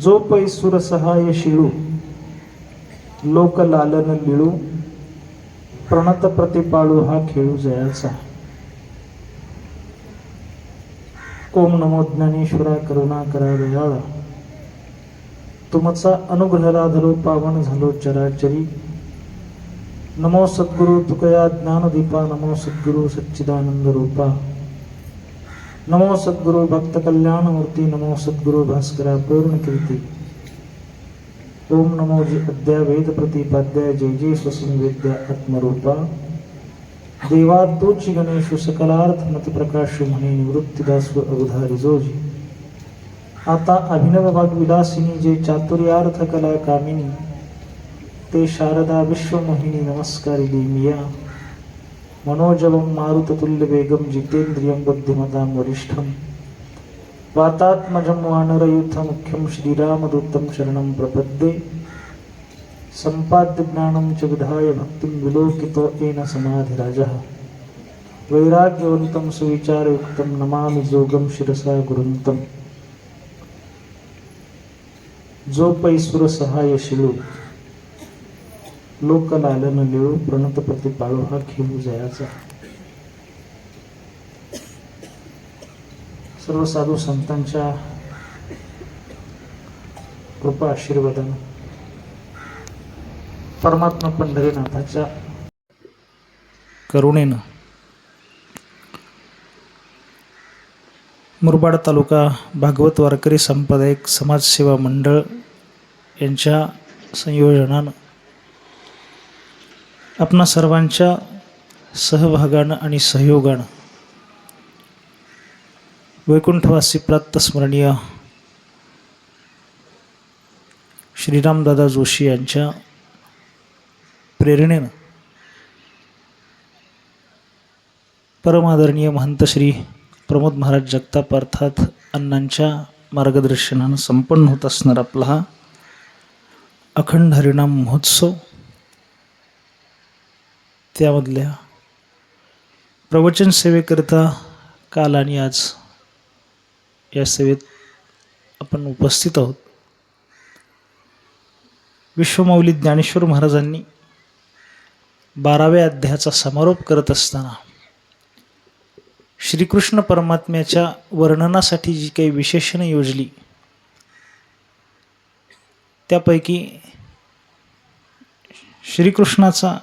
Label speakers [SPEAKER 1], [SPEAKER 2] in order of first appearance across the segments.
[SPEAKER 1] जो पैसुर सहाय शिळू लोक लालन लिळू प्रणत प्रतिपाळू हा खेळू जयाचा. ओम नमो ज्ञानेश्वरा करुणा करा दयाळा. तुमचा अनुग्रह लाधलो पावन झालो चराचरी. नमो सद्गुरु तुकया ज्ञानदीपा. नमो सद्गुरु सच्चिदानंद रूपा. नमो सद्गुरु भक्त कल्याण मूर्ती. नमो सद्गुरु भास्करा पूर्ण कीर्ती. ओम नमो अद्या वेद प्रतिपाद्या. जय जय स्वसंवेद्या आत्मरूपा. देवा तोची गणेशु सकलार्थ मती प्रकाश म्हणे निवृत्तीदासु अवधारी जोजी. आता अभिनव वाग्विलासिनी जे चातुर्यार्थ कला कामिनी. ते शारदा विश्वमोहिनी नमस्कारी देमिया. मनोजवं मारुततुल्य वेगं जितेंद्रियं बुद्धिमतां वरिष्ठं. वातात्मजं वानरयूथं मुख्यं श्रीरामदूतं शरणं प्रपद्ये. संपाद्य ज्ञानं च विधाय भक्तिं विलोकितो येन समाधिराजः. वैराग्यवन्तं सुविचारयुक्तं नमामि जोगं शिरसा गुरुन्तं. जो पैसुर सहाय शिळू लोक लालन लिळू प्रणत प्रतिपाळू हा खेळू जयाचा. सर्व साधू संतांच्या कृपा आशीर्वादाने परमात्मा पंढरीनाथाच्या करुणेनं मुरबाड तालुका भागवत वारकरी सांप्रदायिक समाजसेवा मंडळ यांच्या संयोजनानं आपणा सर्वांच्या सहभागानं आणि सहयोगानं वैकुंठवासी प्रातस्मरणीय श्रीरामदादा जोशी यांच्या प्रेरणेनं परमादरणीय महंत श्री प्रमोद महाराज जगताप अर्थात अण्णांच्या मार्गदर्शनानं संपन्न होत असणार आपला हा अखंड हरिनाम महोत्सव. त्यामधल्या प्रवचन सेवेकरिता काल आणि आज या सेवेत आपण उपस्थित आहोत. विश्वमौली ज्ञानेश्वर महाराजांनी 12व्या अध्यायाचा समारोप करत असताना श्रीकृष्ण परमात्म्याच्या वर्णनासाठी जी काही विशेषणं योजली त्यापैकी श्रीकृष्णाचा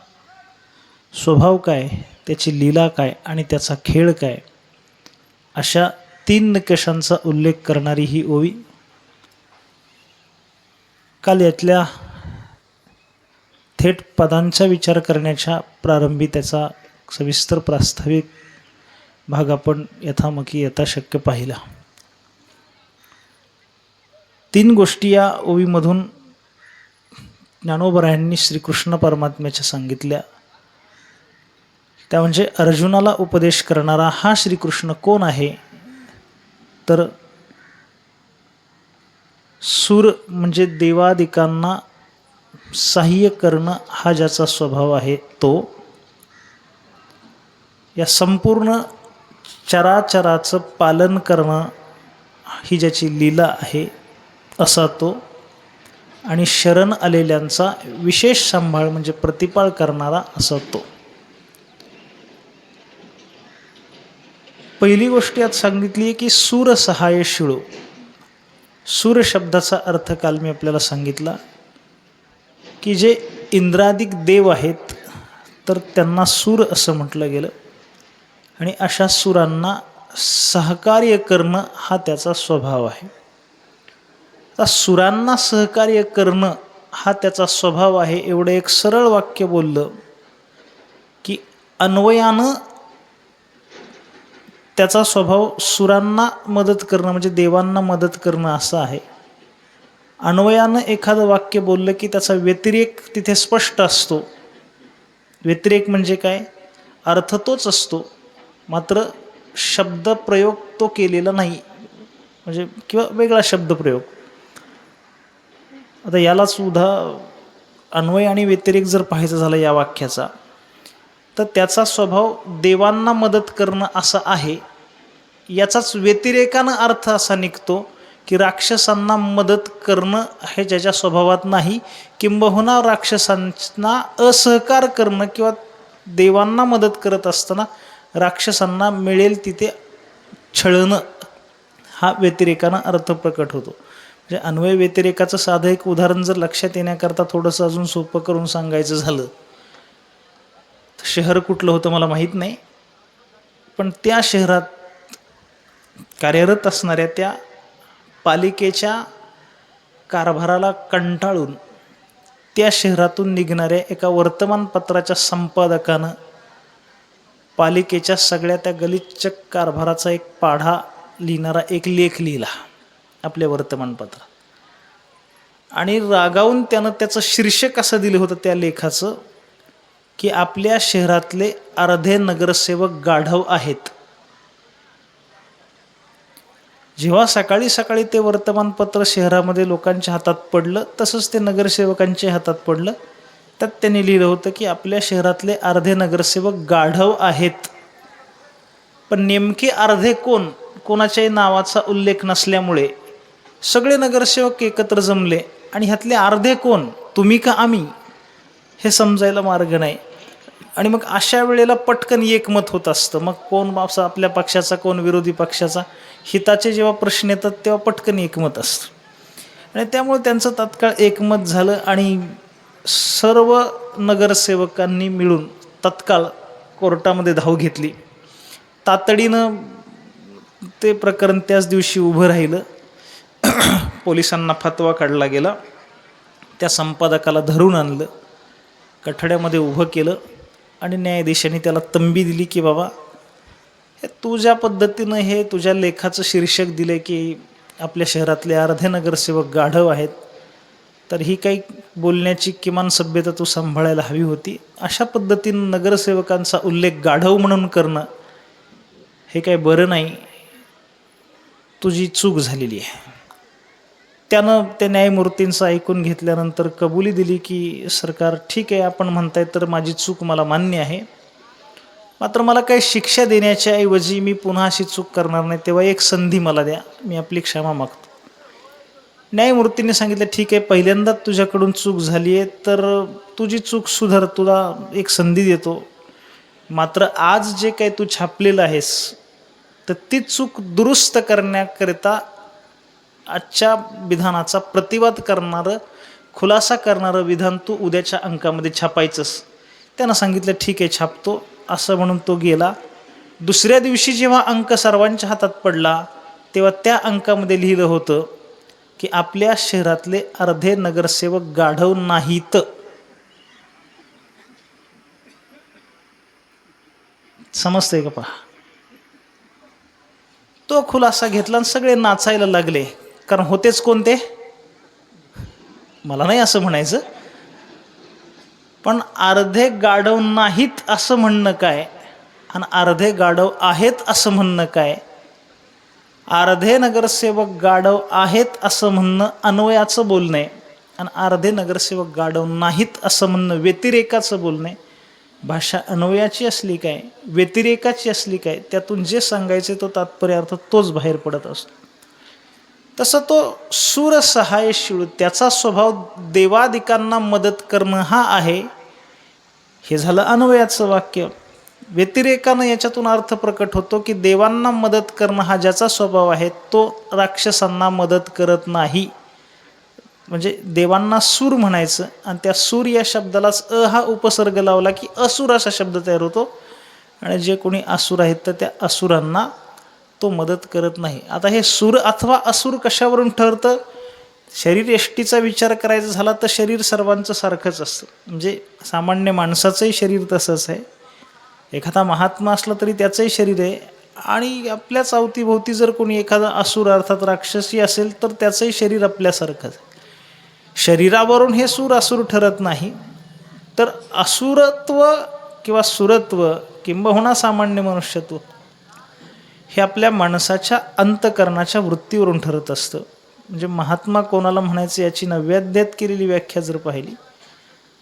[SPEAKER 1] स्वभाव काय, त्याची लीला काय आणि त्याचा खेळ काय अशा 3 निकषांचा उल्लेख करणारी ही ओवी. काल यातल्या थेट पदांचा विचार करण्याच्या प्रारंभी त्याचा सविस्तर प्रास्ताविक भाग आपण यथामकी यथाशक्य पाहिला. 3 गोष्टी या ओवीमधून ज्ञानोबरायांनी श्रीकृष्ण परमात्म्याच्या सांगितल्या. त्या म्हणजे अर्जुनाला उपदेश करणारा हा श्रीकृष्ण कोण आहे, तर सूर म्हणजे देवादिकांना सहाय्य करणं हा ज्याचा स्वभाव आहे तो. या संपूर्ण चराचराचं पालन करणं ही ज्याची लीला आहे असा तो. आणि शरण आलेल्यांचा विशेष सांभाळ म्हणजे प्रतिपाळ करणारा असा तो. पहिली गोष्ट यात सांगितली आहे की सूर सहाय शिळू. सूर शब्दाचा अर्थ काल मी आपल्याला सांगितला की जे इंद्रादिक देव आहेत तर त्यांना सूर असं म्हटलं गेलं. आणि अशा सुरांना सहकार्य करणं हा त्याचा स्वभाव आहे. आता सुरांना सहकार्य करणं हा त्याचा स्वभाव आहे एवढं एक सरळ वाक्य बोललं की अन्वयानं त्याचा स्वभाव सुरांना मदत करणं म्हणजे देवांना मदत करणं असं आहे. अन्वयानं एखादं वाक्य बोललं की त्याचा व्यतिरेक तिथे स्पष्ट असतो. व्यतिरेक म्हणजे काय, अर्थ तोच असतो मात्र शब्दप्रयोग तो केलेला नाही म्हणजे किंवा वेगळा शब्दप्रयोग. आता यालाच अन्वय आणि व्यतिरेक जर पाहायचं झालं या वाक्याचा तर त्याचा स्वभाव देवांना मदत करणं असा आहे. याचाच व्यतिरेकानं अर्थ असा निघतो की राक्षसांना मदत करणं हे ज्याच्या स्वभावात नाही, किंबहुना राक्षसांना असहकार करणं किंवा देवांना मदत करत असताना राक्षसांना मिळेल तिथे छळणं, हा व्यतिरेकानं अर्थ प्रकट होतो. म्हणजे अन्वय व्यतिरेकाचं साधं एक उदाहरण जर लक्षात येण्याकरता थोडंसं अजून सोपं करून सांगायचं झालं, शहर कुठलं होतं मला माहीत नाही, पण त्या शहरात कार्यरत असणाऱ्या त्या पालिकेच्या कारभाराला कंटाळून त्या शहरातून निघणाऱ्या एका वर्तमानपत्राच्या संपादकानं पालिकेच्या सगळ्या त्या गलिच्छ कारभाराचा एक पाढा लिहिणारा एक लेख लिहिला आपल्या वर्तमानपत्रात. आणि रागावून त्यानं त्याचं शीर्षक असं दिलं होतं त्या लेखाचं की आपल्या शहरातले अर्धे नगरसेवक गाढव आहेत. जेव्हा सकाळी सकाळी ते वर्तमानपत्र शहरामध्ये लोकांच्या हातात पडलं, तसंच ते नगरसेवकांच्या हातात पडलं. त्यात त्यांनी लिहिलं होतं की आपल्या शहरातले अर्धे नगरसेवक गाढव आहेत. पण नेमके अर्धे कोण, कोणाच्याही नावाचा उल्लेख नसल्यामुळे सगळे नगरसेवक एकत्र जमले आणि ह्यातले अर्धे कोण, तुम्ही का आम्ही, हे समजायला मार्ग नाही. आणि मग अशा वेळेला पटकन एकमत होत असतं. मग कोण बापसा आपल्या पक्षाचा, कोण विरोधी पक्षाचा, हिताचे जेव्हा प्रश्न येतात तेव्हा पटकन एकमत असतं. आणि त्यामुळे त्यांचं तात्काळ एकमत झालं आणि सर्व नगरसेवकांनी मिळून तत्काळ कोर्टामध्ये धाव घेतली. तातडीनं ते प्रकरण त्याच दिवशी उभं राहिलं. पोलिसांना फतवा काढला गेला. त्या संपादकाला धरून आणलं, कठड्यामध्ये उभं केलं आणि न्यायाधीशांनी त्याला तंबी दिली की बाबा, हे तू ज्या पद्धतीनं हे तुझ्या लेखाचं शीर्षक दिले की आपल्या शहरातले अर्धे नगरसेवक गाढव आहेत, तर ही काही बोलण्याची किमान सभ्यता तू सांभाळायला हवी होती. अशा पद्धतीनं नगरसेवकांचा उल्लेख गाढव म्हणून करणं हे काही बरं नाही, तुझी चूक झालेली आहे. त्यानं त्या न्यायमूर्तींचं ऐकून घेतल्यानंतर कबुली दिली की सरकार ठीक आहे, आपण म्हणताय तर माझी चूक मला मान्य आहे, मात्र मला काही शिक्षा देण्याच्या ऐवजी मी पुन्हा अशी चूक करणार नाही, तेव्हा एक संधी मला द्या, मी आपली क्षमा मागतो. न्यायमूर्तींनी सांगितलं ठीक आहे, पहिल्यांदा तुझ्याकडून चूक झाली आहे तर तुझी चूक सुधार, तुला एक संधी देतो, मात्र आज जे काही तू छापलेलं आहेस तर ती चूक दुरुस्त करण्याकरिता आजच्या विधानाचा प्रतिवाद करणारं, खुलासा करणारं विधान तू उद्याच्या अंकामध्ये छापायचंस. त्यानं सांगितलं ठीक आहे छापतो, असं म्हणून तो गेला. दुसऱ्या दिवशी जेव्हा अंक सर्वांच्या हातात पडला तेव्हा त्या अंकामध्ये लिहिलं होतं की आपल्या शहरातले अर्धे नगरसेवक गाढव नाहीत. समजतंय का पहा? तो खुलासा घेतला आणि सगळे नाचायला लागले. कारण होतेच कोणते, मला नाही असं म्हणायचं, पण अर्धे गाढव नाहीत असं म्हणणं काय आणि अर्धे गाढव आहेत असं म्हणणं काय? अर्धे नगरसेवक गाढव आहेत असं म्हणणं अन्वयाचं बोलणं आहे आणि अर्धे नगरसेवक गाढव नाहीत असं म्हणणं व्यतिरेकाचं बोलणं आहे. भाषा अन्वयाची असली काय, व्यतिरेकाची असली काय, त्यातून जे सांगायचे तो तात्पर्य अर्थ तोच बाहेर पडत असतो. तसं तो सूरसहायशीळ, त्याचा स्वभाव देवादिकांना मदत करणं हा आहे. हे झालं अन्वयाचं वाक्य. व्यतिरेकानं याच्यातून अर्थ प्रकट होतो की देवांना मदत करणं हा ज्याचा स्वभाव आहे तो राक्षसांना मदत करत नाही. म्हणजे देवांना सूर म्हणायचं आणि त्या सूर या शब्दालाच हा उपसर्ग लावला की असुर असा शब्द तयार होतो आणि जे कोणी असुर आहेत तर त्या असुरांना तो मदत करत नाही. आता हे सूर अथवा असुर कशावरून ठरतं? शरीर यष्टीचा विचार करायचा झाला तर शरीर सर्वांचं सारखंच असतं. म्हणजे सामान्य माणसाचंही शरीर तसंच आहे, एखादा महात्मा असला तरी त्याचंही शरीर आहे, आणि आपल्याच अवतीभोवती जर कोणी एखादा असुर अर्थात राक्षसी असेल तर त्याचंही शरीर आपल्यासारखंच आहे. शरीरावरून हे सूर असुर ठरत नाही, तर असुरत्व किंवा सुरत्व किंबहुना सामान्य मनुष्यत्व हे आपल्या माणसाच्या अंतकरणाच्या वृत्तीवरून ठरत असतं. म्हणजे महात्मा कोणाला म्हणायचं याची नव्याध्यात केलेली व्याख्या जर पाहिली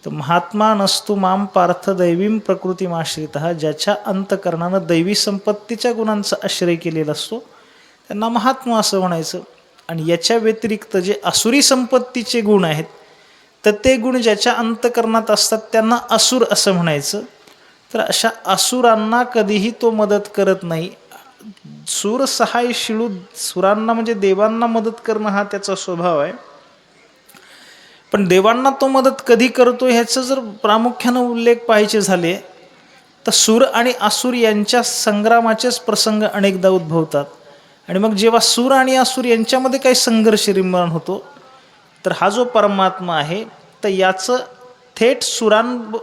[SPEAKER 1] तर महात्मा नस्तु माम पार्थ दैवीम प्रकृतीमाश्रितः, ज्याच्या अंतकरणानं दैवी संपत्तीच्या गुणांचा आश्रय केलेला असतो त्यांना महात्मा असं म्हणायचं. आणि याच्या व्यतिरिक्त जे आसुरी संपत्तीचे गुण आहेत तर ते गुण ज्याच्या अंतकरणात असतात त्यांना असुर असं म्हणायचं. तर अशा असुरांना कधीही तो मदत करत नाही. सूर सहाय शिळू, सुरांना म्हणजे देवांना मदत करणं हा त्याचा स्वभाव आहे. पण देवांना तो मदत कधी करतो ह्याचं जर प्रामुख्यानं उल्लेख पाहायचे झाले तर सूर आणि असुर यांच्या संग्रामाचेच प्रसंग अनेकदा उद्भवतात. आणि मग जेव्हा सूर आणि असुर यांच्यामध्ये काही संघर्ष निर्माण होतो तर हा जो परमात्मा आहे तर याचं थेट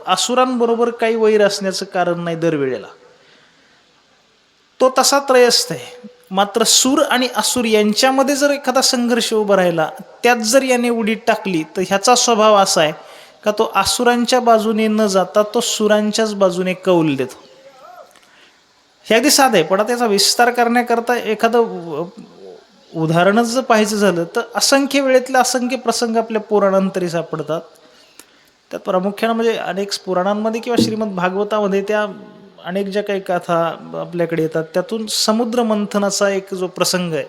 [SPEAKER 1] असुरांबरोबर काही वैर असण्याचं कारण नाही दरवेळेला. तो तसा त्रयस्थ आहे. मात्र सूर आणि असुर यांच्यामध्ये जर एखादा संघर्ष उभा राहिला, त्यात जर याने उडी टाकली तर ह्याचा स्वभाव असा आहे का तो असुरांच्या बाजूने न जाता तो सुरांच्याच बाजूने कौल देतो. हे अगदी साधं आहे, पण आता त्याचा विस्तार करण्याकरता एखादं उदाहरणच जर पाहायचं झालं तर असंख्य वेळेतले असंख्य प्रसंग आपल्या पुराणांतरी सापडतात. त्यात प्रामुख्यानं म्हणजे अनेक पुराणांमध्ये किंवा श्रीमद भागवतामध्ये त्या अनेक ज्या काही कथा आपल्याकडे येतात त्यातून समुद्र मंथनाचा एक जो प्रसंग आहे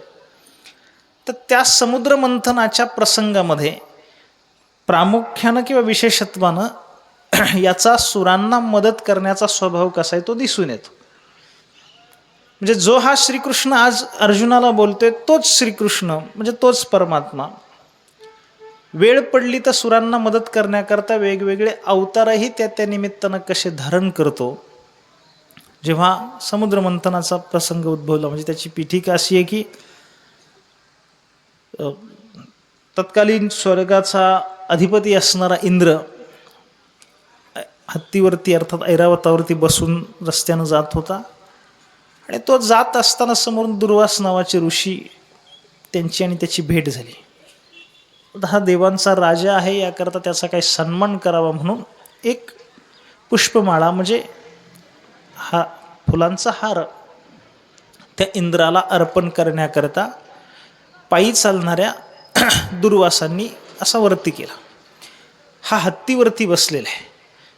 [SPEAKER 1] तर त्या समुद्र मंथनाच्या प्रसंगामध्ये प्रामुख्यानं किंवा विशेषत्वानं याचा सुरांना मदत करण्याचा स्वभाव कसा आहे तो दिसून येतो. म्हणजे जो हा श्रीकृष्ण आज अर्जुनाला बोलतोय तोच श्रीकृष्ण म्हणजे तोच परमात्मा वेळ पडली तर सुरांना मदत करण्याकरता वेगवेगळे अवतारही त्या निमित्तानं कसे धारण करतो. जेव्हा समुद्र मंथनाचा प्रसंग उद्भवला म्हणजे त्याची पीठिका अशी आहे की तत्कालीन स्वर्गाचा अधिपती असणारा इंद्र हत्तीवरती अर्थात ऐरावतावरती बसून रस्त्यानं जात होता आणि तो जात असताना समोरून दुर्वास नावाचे ऋषी त्यांची आणि त्याची भेट झाली. हा देवांचा राजा आहे याकरता त्याचा काही सन्मान करावा म्हणून एक पुष्पमाळा म्हणजे हा फुलांचा हार त्या इंद्राला अर्पण करण्याकरता पायी चालणाऱ्या दुर्वासांनी असा वरती केला. हा हत्तीवरती बसलेला आहे.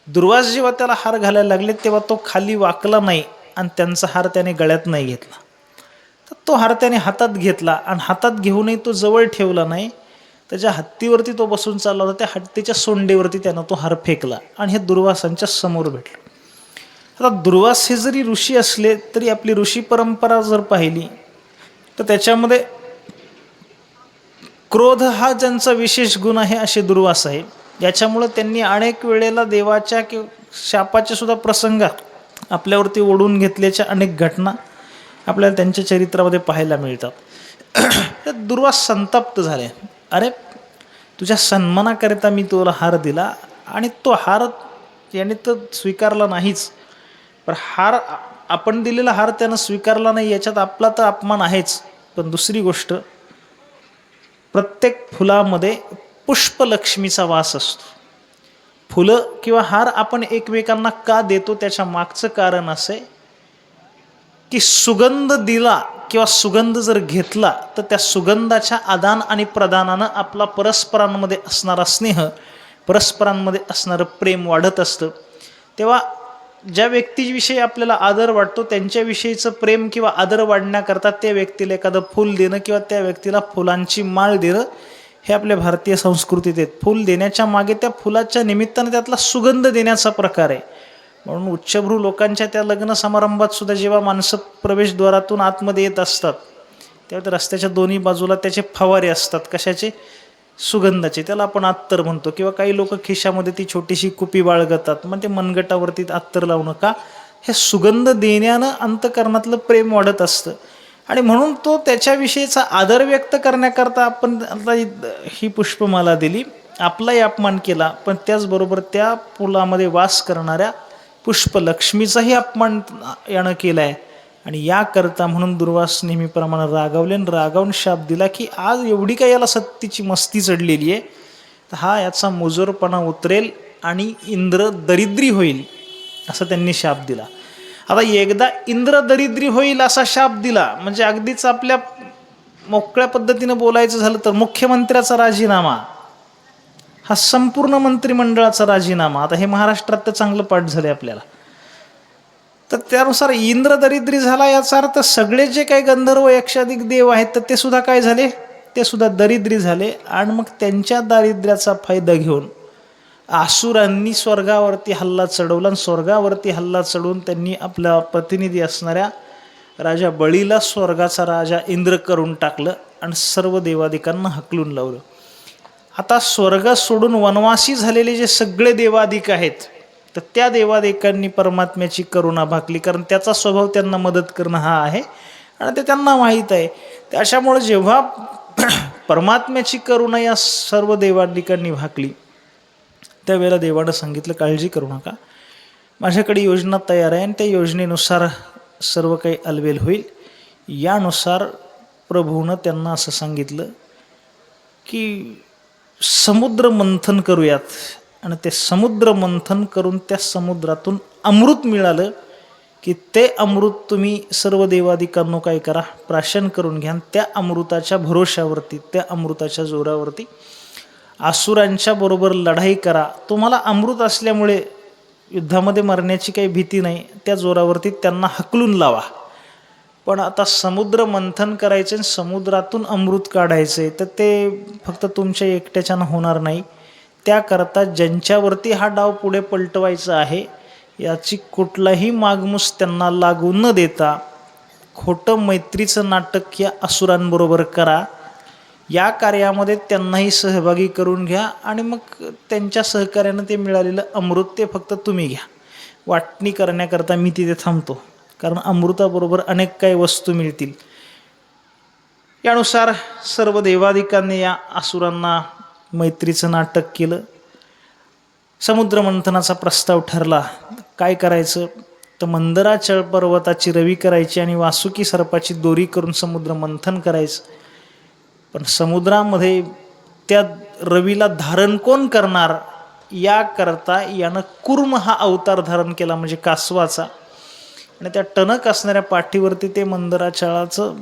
[SPEAKER 1] दुर्वास जेव्हा त्याला हार घालायला लागले तेव्हा तो खाली वाकला नाही आणि त्यांचा हार त्याने गळ्यात नाही घेतला. तर तो हार त्याने हातात घेतला आणि हातात घेऊनही तो जवळ ठेवला नाही. त्याच्या हत्तीवरती तो बसून चालला होता त्या हत्तीच्या सोंडेवरती त्यानं तो हार फेकला आणि हे दुर्वासांच्या समोर भेटलं. आता दुर्वास हे जरी ऋषी असले तरी आपली ऋषी परंपरा जर पाहिली तर त्याच्यामध्ये क्रोध हा ज्यांचा विशेष गुण आहे असे दुर्वास आहे. याच्यामुळं त्यांनी अनेक वेळेला देवाच्या किंवा शापाच्या सुद्धा प्रसंग आपल्यावरती ओढून घेतल्याच्या अनेक घटना आपल्याला त्यांच्या चरित्रामध्ये पाहायला मिळतात. दुर्वास संतप्त झाले. अरे तुझ्या सन्मानाकरिता मी तुला हार दिला आणि तो हार याने तर स्वीकारला नाहीच, पण हार आपण दिलेला हार त्यानं स्वीकारला नाही याच्यात आपला तर अपमान आहेच. पण दुसरी गोष्ट प्रत्येक फुलामध्ये पुष्पलक्ष्मीचा वास असतो. फुलं किंवा हार आपण एकमेकांना का देतो त्याच्या मागचं कारण असे की सुगंध दिला किंवा सुगंध जर घेतला तर त्या सुगंधाच्या आदान आणि प्रदानानं आपला परस्परांमध्ये असणारा स्नेह परस्परांमध्ये असणारं प्रेम वाढत असतं. तेव्हा ज्या व्यक्तीविषयी आपल्याला आदर वाटतो त्यांच्याविषयीचं प्रेम किंवा आदर वाढण्याकरता त्या व्यक्तीला एखादं फूल देणं किंवा त्या व्यक्तीला फुलांची माळ देणं हे आपल्या भारतीय संस्कृतीत आहेत. फूल देण्याच्या मागे त्या फुलाच्या निमित्तानं त्यातला सुगंध देण्याचा प्रकार आहे. म्हणून उच्चभ्रू लोकांच्या त्या लग्न समारंभात सुद्धा जेव्हा माणसं प्रवेशद्वारातून आतमध्ये येत असतात तेव्हा रस्त्याच्या दोन्ही बाजूला त्याचे फवारे असतात. कशाचे? सुगंधाचे. त्याला आपण अत्तर म्हणतो. किंवा काही लोक खिशामध्ये ती छोटीशी कुपी बाळगतात. मग ते मनगटावरती अत्तर लावणं का? हे सुगंध देण्यानं अंतकरणातलं प्रेम वाढत असतं. आणि म्हणून तो त्याच्याविषयीचा आदर व्यक्त करण्याकरता आपण ही पुष्पमाला दिली, आपलाही अपमान केला, पण त्याचबरोबर त्या फुलामध्ये वास करणाऱ्या पुष्पलक्ष्मीचाही अपमान यानं केला आहे. आणि याकरता म्हणून दुर्वास नेहमीप्रमाणे रागावले आणि रागावून शाप दिला की आज एवढी काय याला सत्तेची मस्ती चढलेली आहे तर हा याचा मुजोरपणा उतरेल आणि इंद्र दरिद्री होईल असं त्यांनी शाप दिला. आता एकदा इंद्र दरिद्री होईल असा शाप दिला म्हणजे अगदीच आपल्या मोकळ्या पद्धतीनं बोलायचं झालं तर मुख्यमंत्र्याचा राजीनामा हा संपूर्ण मंत्रिमंडळाचा राजीनामा. आता हे महाराष्ट्रात तर चांगलं पाठ झाले आपल्याला. तर त्यानुसार इंद्र दरिद्री झाला याचा अर्थ सगळे जे काही गंधर्व यक्षादिक देव आहेत तर ते सुद्धा काय झाले? ते सुद्धा दरिद्री झाले आणि मग त्यांच्या दारिद्र्याचा फायदा घेऊन आसुरांनी स्वर्गावरती हल्ला चढवला आणि स्वर्गावरती हल्ला चढवून त्यांनी आपला प्रतिनिधी असणाऱ्या राजा बळीला स्वर्गाचा राजा इंद्र करून टाकलं आणि सर्व देवादिकांना हकलून लावलं. आता स्वर्ग सोडून वनवासी झालेले जे सगळे देवादिक आहेत तर त्या देवादिकांनी परमात्म्याची करुणा भागली, कारण त्याचा स्वभाव त्यांना मदत करणं हा आहे आणि ते त्यांना माहीत आहे. त्याच्यामुळे जेव्हा परमात्म्याची करुणा या सर्व देवादिकांनी भागली त्यावेळेला देवानं सांगितलं, काळजी करू नका, माझ्याकडे योजना तयार आहे आणि त्या योजनेनुसार सर्व काही अलवेल होईल. यानुसार प्रभूनं त्यांना असं सांगितलं की समुद्र मंथन करूयात आणि ते समुद्र मंथन करून त्या समुद्रातून अमृत मिळालं की ते अमृत तुम्ही सर्व देवादिकांनो काय करा, प्राशन करून घ्या. त्या अमृताच्या भरोशावरती, त्या अमृताच्या जोरावरती आसुरांच्या बरोबर लढाई करा. तुम्हाला अमृत असल्यामुळे युद्धामध्ये मरण्याची काही भीती नाही, त्या जोरावरती त्यांना हकलून लावा. पण आता समुद्र मंथन करायचे, समुद्रातून अमृत काढायचे, तर ते फक्त तुमच्या एकट्याच्यानं होणार नाही. त्याकरता ज्यांच्यावरती हा डाव पुढे पलटवायचा आहे याची कुठलाही मागमूस त्यांना लागू न देता खोटं मैत्रीचं नाटक या असुरांबरोबर करा. या कार्यामध्ये त्यांनाही सहभागी करून घ्या आणि मग त्यांच्या सहकार्यानं ते मिळालेलं अमृत ते फक्त तुम्ही घ्या. वाटणी करण्याकरता मी तिथे थांबतो, कारण अमृताबरोबर अनेक काही वस्तू मिळतील. यानुसार सर्व देवादिकांनी या असुरांना मैत्रीचं नाटक केलं. समुद्र मंथनाचा प्रस्ताव ठरला. काय करायचं तर मंदराचल पर्वताची रवी करायची आणि वासुकी सर्पाची दोरी करून समुद्र मंथन करायचं. पण समुद्रामध्ये त्या रवीला धारण कोण करणार याकरता यानं कूर्म हा अवतार धारण केला, म्हणजे कासवाचा. आणि त्या टणक असणाऱ्या पाठीवरती ते मंदराचळाचं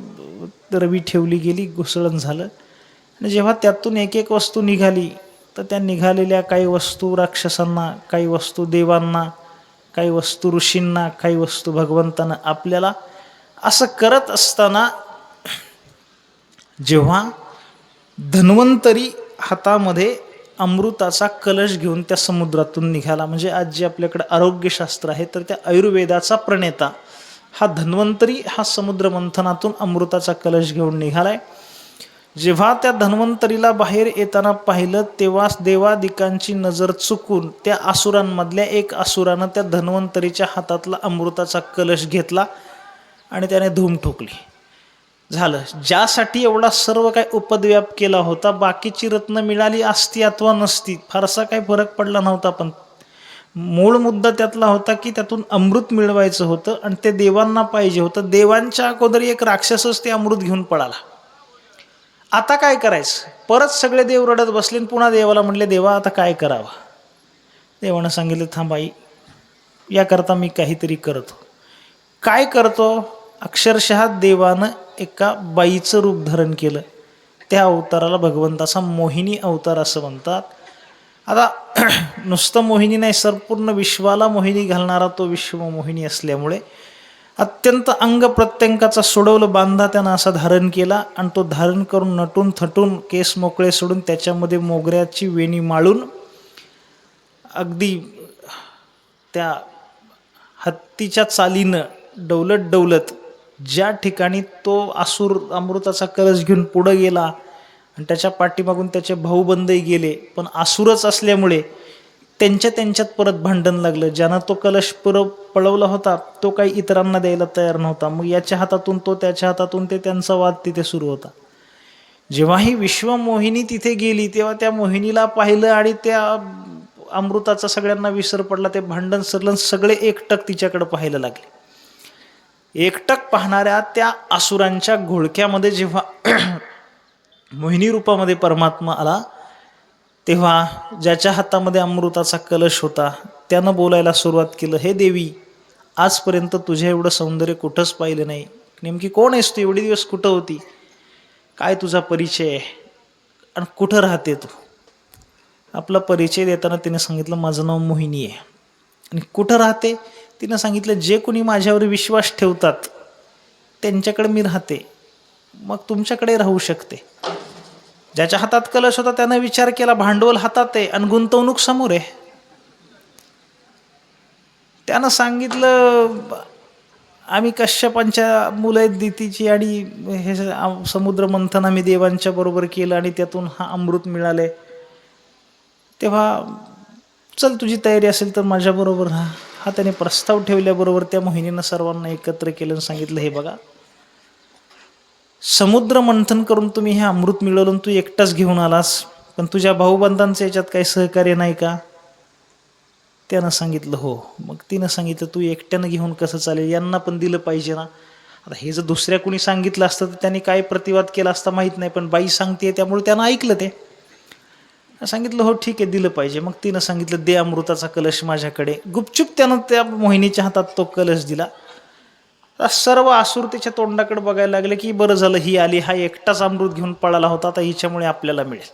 [SPEAKER 1] रवी ठेवली गेली, घुसळण झालं. आणि जेव्हा त्यातून एक एक वस्तू निघाली तर त्या निघालेल्या काही वस्तू राक्षसांना, काही वस्तू देवांना, काही वस्तू ऋषींना, काही वस्तू भगवंतांना, आपल्याला असं करत असताना जेव्हा धन्वंतरी हातामध्ये अमृताचा कलश घेऊन त्या समुद्रातून निघाला, म्हणजे आज जे आपल्याकडे आरोग्यशास्त्र आहे तर त्या आयुर्वेदाचा प्रणेता हा धन्वंतरी हा समुद्र मंथनातून अमृताचा कलश घेऊन निघालाय. जेव्हा त्या धन्वंतरीला बाहेर येताना पाहिलं तेव्हा देवादिकांची नजर चुकून त्या असुरांमधल्या एक असुरानं त्या धन्वंतरीच्या हातातला अमृताचा कलश घेतला आणि त्याने धूम ठोकली. झालं. ज्यासाठी एवढा सर्व काही उपद्व्याप केला होता, बाकीची रत्न मिळाली असती अथवा नसती फारसा काही फरक पडला नव्हता, पण मूळ मुद्दा त्यातला होता की त्यातून अमृत मिळवायचं होतं आणि ते देवांना पाहिजे होतं. देवांच्या अगोदर एक राक्षसच ते अमृत घेऊन पळाला. आता काय करायचं? परत सगळे देव रडत बसले. पुन्हा देवाला म्हणले, देवा आता काय करावं? देवानं सांगितलं, थांबाई, याकरता मी काहीतरी करतो. काय करतो? अक्षरशः देवानं एका बाईचं रूप धारण केलं. त्या अवताराला भगवंताचा मोहिनी अवतार असं म्हणतात. आता नुसतं मोहिनी नाही, संपूर्ण विश्वाला मोहिनी घालणारा तो विश्वमोहिनी असल्यामुळे अत्यंत अंग प्रत्यंगाचा सोडवलं बांधा त्यानं असा धारण केला आणि तो धारण करून नटून थटून केस मोकळे सोडून त्याच्यामध्ये मोगऱ्याची वेणी माळून अगदी त्या हत्तीच्या चालीनं डौलत डौलत ज्या ठिकाणी तो असुर अमृताचा कलश घेऊन पुढं गेला आणि त्याच्या पाठीमागून त्याचे भाऊबंदही गेले, पण असुरच असल्यामुळे त्यांच्यात परत भांडण लागलं. ज्यानं तो कलश पळवला होता तो काही इतरांना द्यायला तयार नव्हता. मग याच्या हातातून तो, त्याच्या हातातून ते, त्यांचा वाद तिथे सुरू होता. जेव्हा ही विश्वमोहिनी तिथे गेली तेव्हा त्या मोहिनीला पाहिलं आणि त्या अमृताचा सगळ्यांना विसर पडला. ते भांडण सरलं, सगळे एकटक तिच्याकडे पाहायला लागले. एकटक पाहणाऱ्या त्या असुरांच्या घोळक्यामध्ये जेव्हा मोहिनी रूपामध्ये परमात्मा आला तेव्हा ज्याच्या हातामध्ये अमृताचा कलश होता त्यानं बोलायला सुरुवात केलं, हे देवी, आजपर्यंत तुझ्या एवढं सौंदर्य कुठंच पाहिलं नाही. नेमकी कोण आहेस तू? एवढे दिवस कुठं होती? काय तुझा परिचय आहे आणि कुठं राहते तू? आपला परिचय देताना तिने सांगितलं, माझं नाव मोहिनी आहे. आणि कुठं राहते? तिनं सांगितलं, जे कोणी माझ्यावर विश्वास ठेवतात त्यांच्याकडे मी राहते, मग तुमच्याकडे राहू शकते. ज्याच्या हातात कलश होता त्यानं विचार केला भांडवल हातात आहे आणि गुंतवणूक समोर आहे. त्यानं सांगितलं आम्ही कश्यपांच्या मुलं आहेत दितीची आणि हे समुद्र मंथन आम्ही देवांच्या बरोबर केलं आणि त्यातून हा अमृत मिळाले. तेव्हा चल तुझी तयारी असेल तर माझ्याबरोबर राहा. हा त्याने प्रस्ताव ठेवल्याबरोबर त्या मोहिनीनं सर्वांना एकत्र केलं आणि सांगितलं हे बघा समुद्र मंथन करून तुम्ही हे अमृत मिळवलं तू एकटाच घेऊन आलास पण तुझ्या भाऊबंधांचं याच्यात काही सहकार्य नाही का. त्यानं सांगितलं हो. मग तिनं सांगितलं तू एकट्यानं घेऊन कसं चालेल यांना पण दिलं पाहिजे ना. आता हे जर दुसऱ्या कोणी सांगितलं असतं तर त्यांनी काय प्रतिवाद केला असता माहीत नाही पण बाई सांगते त्यामुळे त्यानं ऐकलं. ते सांगितलं हो ठीक आहे दिलं पाहिजे. मग तिनं सांगितलं दे अमृताचा कलश माझ्याकडे. गुपचूप त्यानं त्या मोहिनीच्या हातात तो कलश दिला. सर्व असुर त्याच्या तोंडाकडे बघायला लागले की बरं झालं ही आली, हा एकटाच अमृत घेऊन पळाला होता आता हिच्यामुळे आपल्याला मिळेल.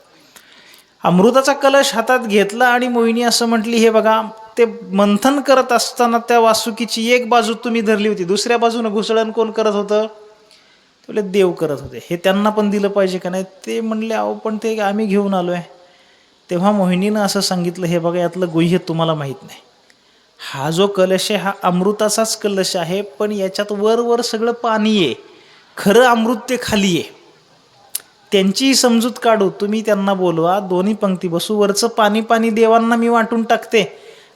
[SPEAKER 1] अमृताचा कलश हातात घेतला आणि मोहिनी असं म्हटली हे बघा ते मंथन करत असताना त्या वासुकीची एक बाजू तुम्ही धरली होती दुसऱ्या बाजूने घुसळण कोण करत होतं. तुला देव करत होते. हे त्यांना पण दिलं पाहिजे का नाही. ते म्हणले अहो पण ते आम्ही घेऊन आलोय. तेव्हा मोहिनीनं असं सांगितलं हे बघा यातलं गुह्य तुम्हाला माहीत नाही. हा जो कलश आहे हा अमृताचाच कलश आहे पण याच्यात वर वर सगळं पाणी आहे. खरं अमृत ते खाली आहे. त्यांचीही समजूत काढू तुम्ही त्यांना बोलवा दोन्ही पंक्ती बसू वरचं पाणी पाणी देवांना मी वाटून टाकते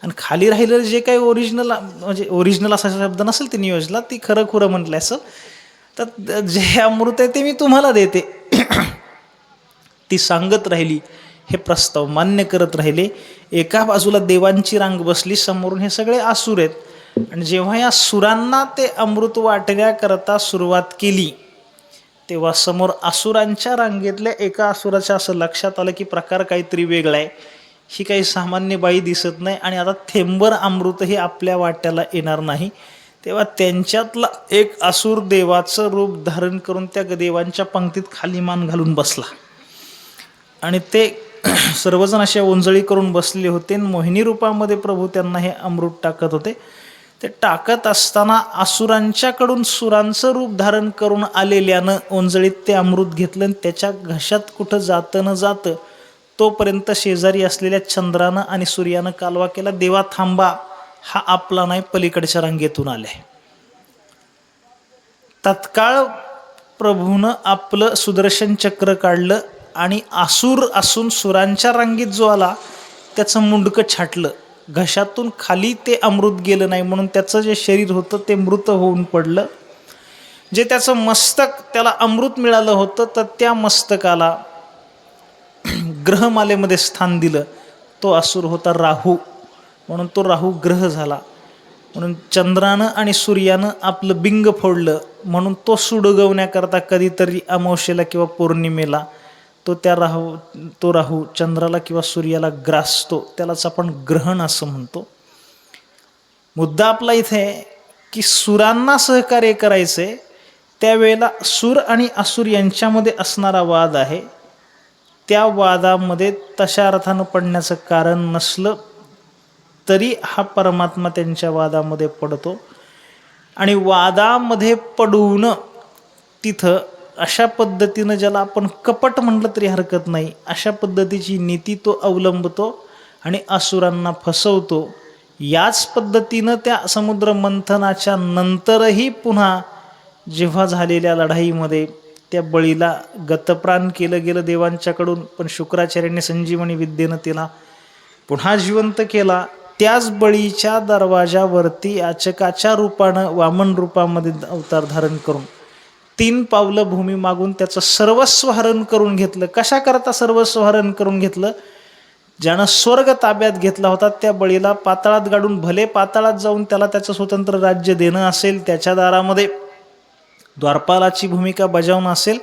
[SPEAKER 1] आणि खाली राहिलेलं जे काही ओरिजिनल म्हणजे ओरिजिनल असा शब्द नसेल ते नियोजला ती खरं खुरं म्हटलं असं तर जे अमृत आहे ते मी तुम्हाला देते. ती सांगत राहिली हे प्रस्ताव मान्य करत राहिले. एका बाजूला देवांची रांग बसली समोरून हे सगळे असुर आहेत आणि जेव्हा या सुरांना ते अमृत वाटण्याकरता सुरुवात केली तेव्हा समोर असुरांच्या रांगेतल्या एका असुराच्या असं लक्षात आलं की प्रकार काहीतरी वेगळा आहे. ही काही सामान्य बाई दिसत नाही आणि आता थेंबर अमृतही आपल्या वाट्याला येणार नाही. तेव्हा त्यांच्यातला एक असुर देवाचं रूप धारण करून त्या देवांच्या पंक्तीत खाली मान घालून बसला आणि ते सर्वजण अशा ओंजळी करून बसले होते. मोहिनी रूपामध्ये प्रभू त्यांना हे अमृत टाकत होते. ते टाकत असताना असुरांच्याकडून सुरांचं रूप धारण करून आलेल्यानं ओंजळीत ते अमृत घेतलं आणि त्याच्या घशात कुठं जातं न जातं तोपर्यंत शेजारी असलेल्या चंद्रानं आणि सूर्यानं कालवा केला. देवा थांबा हा आपला नाही पलीकडच्या रांगेतून आलाय. तत्काळ प्रभूनं आपलं सुदर्शन चक्र काढलं आणि आसूर असून सुरांच्या रांगेत जो आला त्याचं मुंडकं छाटलं. घशातून खाली ते अमृत गेलं नाही म्हणून त्याचं जे शरीर होतं ते मृत होऊन पडलं. जे त्याचं मस्तक त्याला अमृत मिळालं होतं तर त्या मस्तकाला ग्रहमालेमध्ये स्थान दिलं. तो असुर होता राहू म्हणून तो राहू ग्रह झाला. म्हणून चंद्रानं आणि सूर्यानं आपलं बिंग फोडलं म्हणून तो सुडगवण्याकरता कधीतरी अमावस्येला किंवा पौर्णिमेला तो राहू चंद्राला किंवा सूर्याला ग्रासतो. त्यालाच आपण ग्रहण असं म्हणतो. मुद्दा आपला इथे आहे की सुरांना सहकार्य करायचंय त्यावेळेला सूर आणि असुर यांच्यामध्ये असणारा वाद आहे. त्या वादामध्ये तशा अर्थानं पडण्याचं कारण नसलं तरी हा परमात्मा त्यांच्या वादामध्ये पडतो आणि वादामध्ये पडून तिथं अशा पद्धतीनं ज्याला आपण कपट म्हटलं तरी हरकत नाही अशा पद्धतीची नीती तो अवलंबतो आणि असुरांना फसवतो. याच पद्धतीनं त्या समुद्र मंथनाच्या नंतरही पुन्हा जेव्हा झालेल्या लढाईमध्ये त्या बळीला गतप्राण केलं गेलं देवांच्याकडून पण शुक्राचार्यांनी संजीवनी विद्येनं त्याला पुन्हा जिवंत केला. त्याच बळीच्या दरवाजावरती याचकाच्या रूपानं वामन रूपामध्ये अवतार धारण करून 3 पावलं भूमी मागून त्याचं सर्वस्व हरण करून घेतलं. कशा करता सर्वस्व हरण करून घेतलं. ज्यानं स्वर्ग ताब्यात घेतला होता त्या बळीला पाताळात गाडून भले पाताळात जाऊन त्याला त्याचं स्वतंत्र राज्य देणं असेल त्याच्या दारामध्ये द्वारपालाची भूमिका बजावणं असेल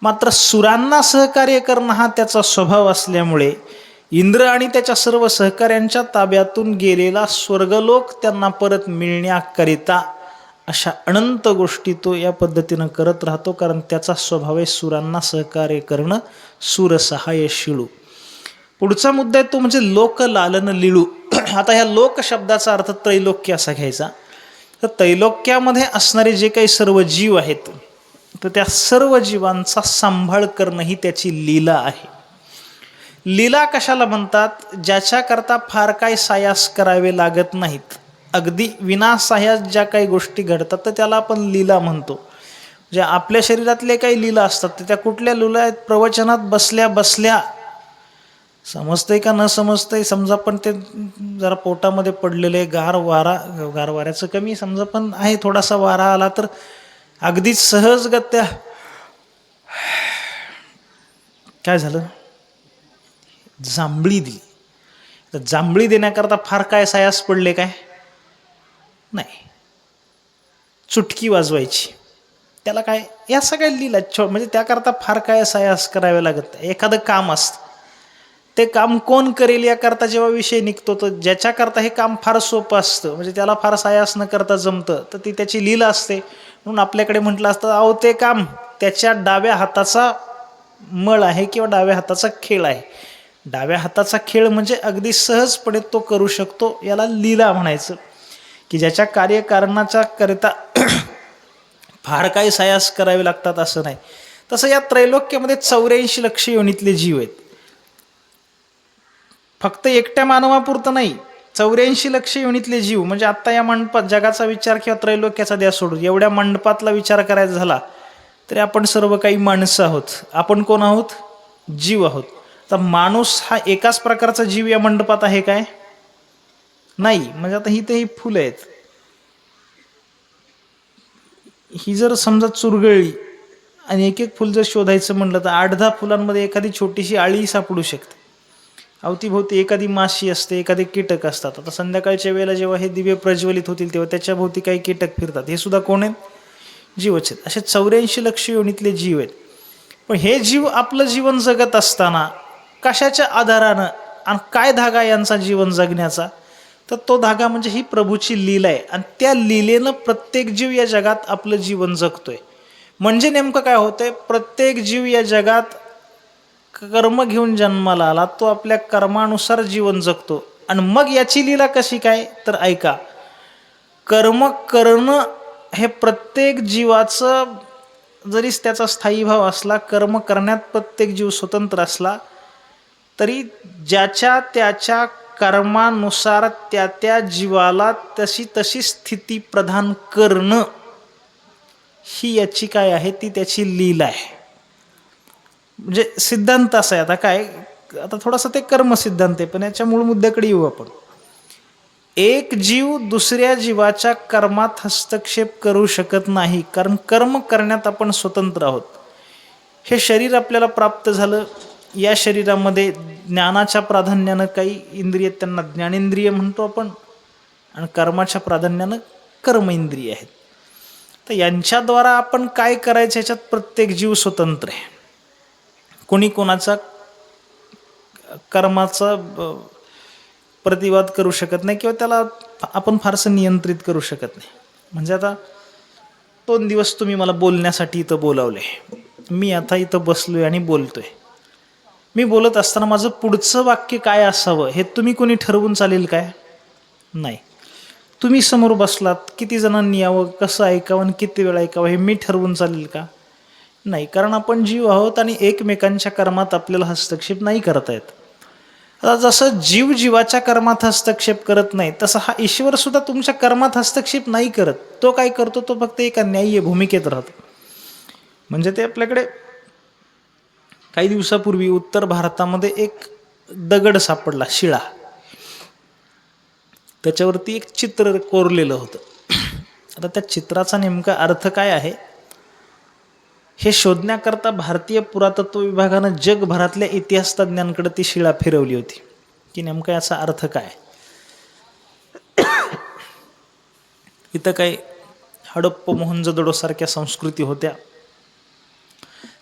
[SPEAKER 1] मात्र सुरांना सहकार्य करणं हा त्याचा स्वभाव असल्यामुळे इंद्र आणि त्याच्या सर्व सहकाऱ्यांच्या ताब्यातून गेलेला स्वर्गलोक त्यांना परत मिळण्याकरिता अशा अनंत गोष्टी तो या पद्धतीनं करत राहतो कारण त्याचा स्वभाव आहे सुरांना सहकार्य करणं. सूरसहाय शिळू. पुढचा मुद्दा आहे तो म्हणजे लोकलालन लिळू. आता ह्या लोक शब्दाचा अर्थ त्रैलोक्य असा घ्यायचा. तर त्रैलोक्यामध्ये असणारे जे काही सर्व जीव आहेत
[SPEAKER 2] तर त्या सर्व जीवांचा सांभाळ करणं ही त्याची लीला आहे. लीला कशाला म्हणतात? ज्याच्याकरता फार काही सायास करावे लागत नाहीत, अगदी विनासायास ज्या काही गोष्टी घडतात तर त्याला आपण लीला म्हणतो. जे आपल्या शरीरातले काही लीला असतात तर त्या कुठल्या लीला आहेत? प्रवचनात बसल्या बसल्या समजतंय का न समजतंय समजा, पण ते जरा पोटामध्ये पडलेले गार वाऱ्याचं कमी समजा, पण आहे थोडासा वारा आला तर अगदीच सहजगत्या काय झालं, जांभळी दिली. तर जांभळी देण्याकरता फार काय सायास पडले काय? नाही, चुटकी वाजवायची, त्याला काय या सगळ्या लीला म्हणजे त्याकरता फार काय सायास करावे लागत. एखादं काम असतं, ते काम कोण करेल याकरता जेव्हा विषय निघतो तर ज्याच्याकरता हे काम फार सोपं असतं, म्हणजे त्याला फार सायास न करता जमतं, तर ती त्याची लीला असते. म्हणून आपल्याकडे म्हटलं असतं, अहो ते काम त्याच्या डाव्या हाताचा मळ आहे किंवा डाव्या हाताचा खेळ आहे. डाव्या हाताचा खेळ म्हणजे अगदी सहजपणे तो करू शकतो, याला लीला म्हणायचं. की ज्याच्या कार्यकारणाच्या करिता फार काही सायास करावे लागतात असं नाही. तसं या त्रैलोक्यामध्ये 84 लक्ष योनीतले जीव आहेत. फक्त एकट्या मानवापुरतं नाही, 84 लक्ष योनीतले जीव. म्हणजे आत्ता या मंडपात जगाचा विचार किंवा त्रैलोक्याचा द्या सोडून एवढ्या मंडपातला विचार करायचा झाला तरी आपण सर्व काही माणसं आहोत. आपण कोण आहोत? जीव आहोत. तर माणूस हा एकाच प्रकारचा जीव या मंडपात आहे काय? नाही. म्हणजे आता ही ते ही फुलं आहेत, ही जर समजा चुरगळली आणि एक एक फुल जर शोधायचं म्हटलं तर 8-10 फुलांमध्ये एखादी छोटीशी आळी सापडू शकते. अवतीभोवती एखादी माशी असते, एखादे कीटक असतात. आता संध्याकाळच्या वेळेला जेव्हा हे दिवे प्रज्वलित होतील तेव्हा त्याच्या भोवती काही कीटक फिरतात, हे सुद्धा कोण आहेत? जीवच आहेत. असे 84 लक्ष योनीतले जीव आहेत. पण हे जीव आपलं जीवन जगत असताना कशाच्या आधारानं आणि काय धागा यांचा जीवन जगण्याचा? तर तो धागा म्हणजे ही प्रभूची लीला आहे. आणि त्या लीलेनं प्रत्येक जीव या जगात आपलं जीवन जगतोय. म्हणजे नेमकं काय होतंय? प्रत्येक जीव या जगात कर्म घेऊन जन्माला आला, तो आपल्या कर्मानुसार जीवन जगतो. आणि मग याची लीला कशी काय? तर ऐका, कर्म करणं हे प्रत्येक जीवाचं, जरी त्याचा स्थायी भाव असला, कर्म करण्यात प्रत्येक जीव स्वतंत्र असला तरी ज्याच्या त्याच्या कर्मानुसार त्या त्या जीवाला तशी तशी स्थिती प्रदान करणं ही याची काय आहे? ती त्याची लीला आहे. म्हणजे सिद्धांत असा आहे. आता काय, आता थोडासा ते कर्म सिद्धांत आहे, पण याच्या मूळ मुद्द्याकडे येऊ आपण. एक जीव दुसऱ्या जीवाच्या कर्मात हस्तक्षेप करू शकत नाही, कारण कर्म करण्यात आपण स्वतंत्र आहोत. हे शरीर आपल्याला प्राप्त झालं, या शरीरामध्ये ज्ञानाच्या प्राधान्यानं काही इंद्रिय, त्यांना ज्ञानेंद्रिय म्हणतो आपण, आणि कर्माच्या प्राधान्यानं कर्म इंद्रिय आहेत. तर यांच्याद्वारा आपण काय करायचं याच्यात प्रत्येक जीव स्वतंत्र आहे. कोणी कोणाचा कर्माचा प्रतिवाद करू शकत नाही किंवा त्याला आपण फारसं नियंत्रित करू शकत नाही. म्हणजे आता 2 दिवस तुम्ही मला बोलण्यासाठी इथं बोलावले, मी आता इथं बसलोय आणि बोलतोय. मी बोलत असताना माझं पुढचं वाक्य काय असावं हे तुम्ही कोणी ठरवून चालेल काय? नाही. तुम्ही समोर बसलात, किती जणांनी यावं, कसं ऐकावं आणि किती वेळ ऐकावं हे मी ठरवून चालेल का? नाही, कारण आपण जीव आहोत आणि एकमेकांच्या कर्मात आपल्याला हस्तक्षेप नाही करता येत. आता जसं जीव जीवाच्या कर्मात हस्तक्षेप करत नाही, तसं हा ईश्वर सुद्धा तुमच्या कर्मात हस्तक्षेप नाही करत. तो काय करतो? तो फक्त एका न्याय्य भूमिकेत राहतो. म्हणजे ते आपल्याकडे काही दिवसापूर्वी उत्तर भारतामध्ये एक दगड सापडला, शिळा. त्याच्यावरती एक चित्र कोरलेलं होतं. आता त्या चित्राचा नेमका अर्थ काय आहे हे शोधण्याकरता भारतीय पुरातत्व विभागानं जगभरातल्या इतिहास तज्ञांकडे ती शिळा फिरवली होती की नेमका याचा अर्थ काय. इथं काही हडप्पा मोहनजोदडो सारख्या संस्कृती होत्या,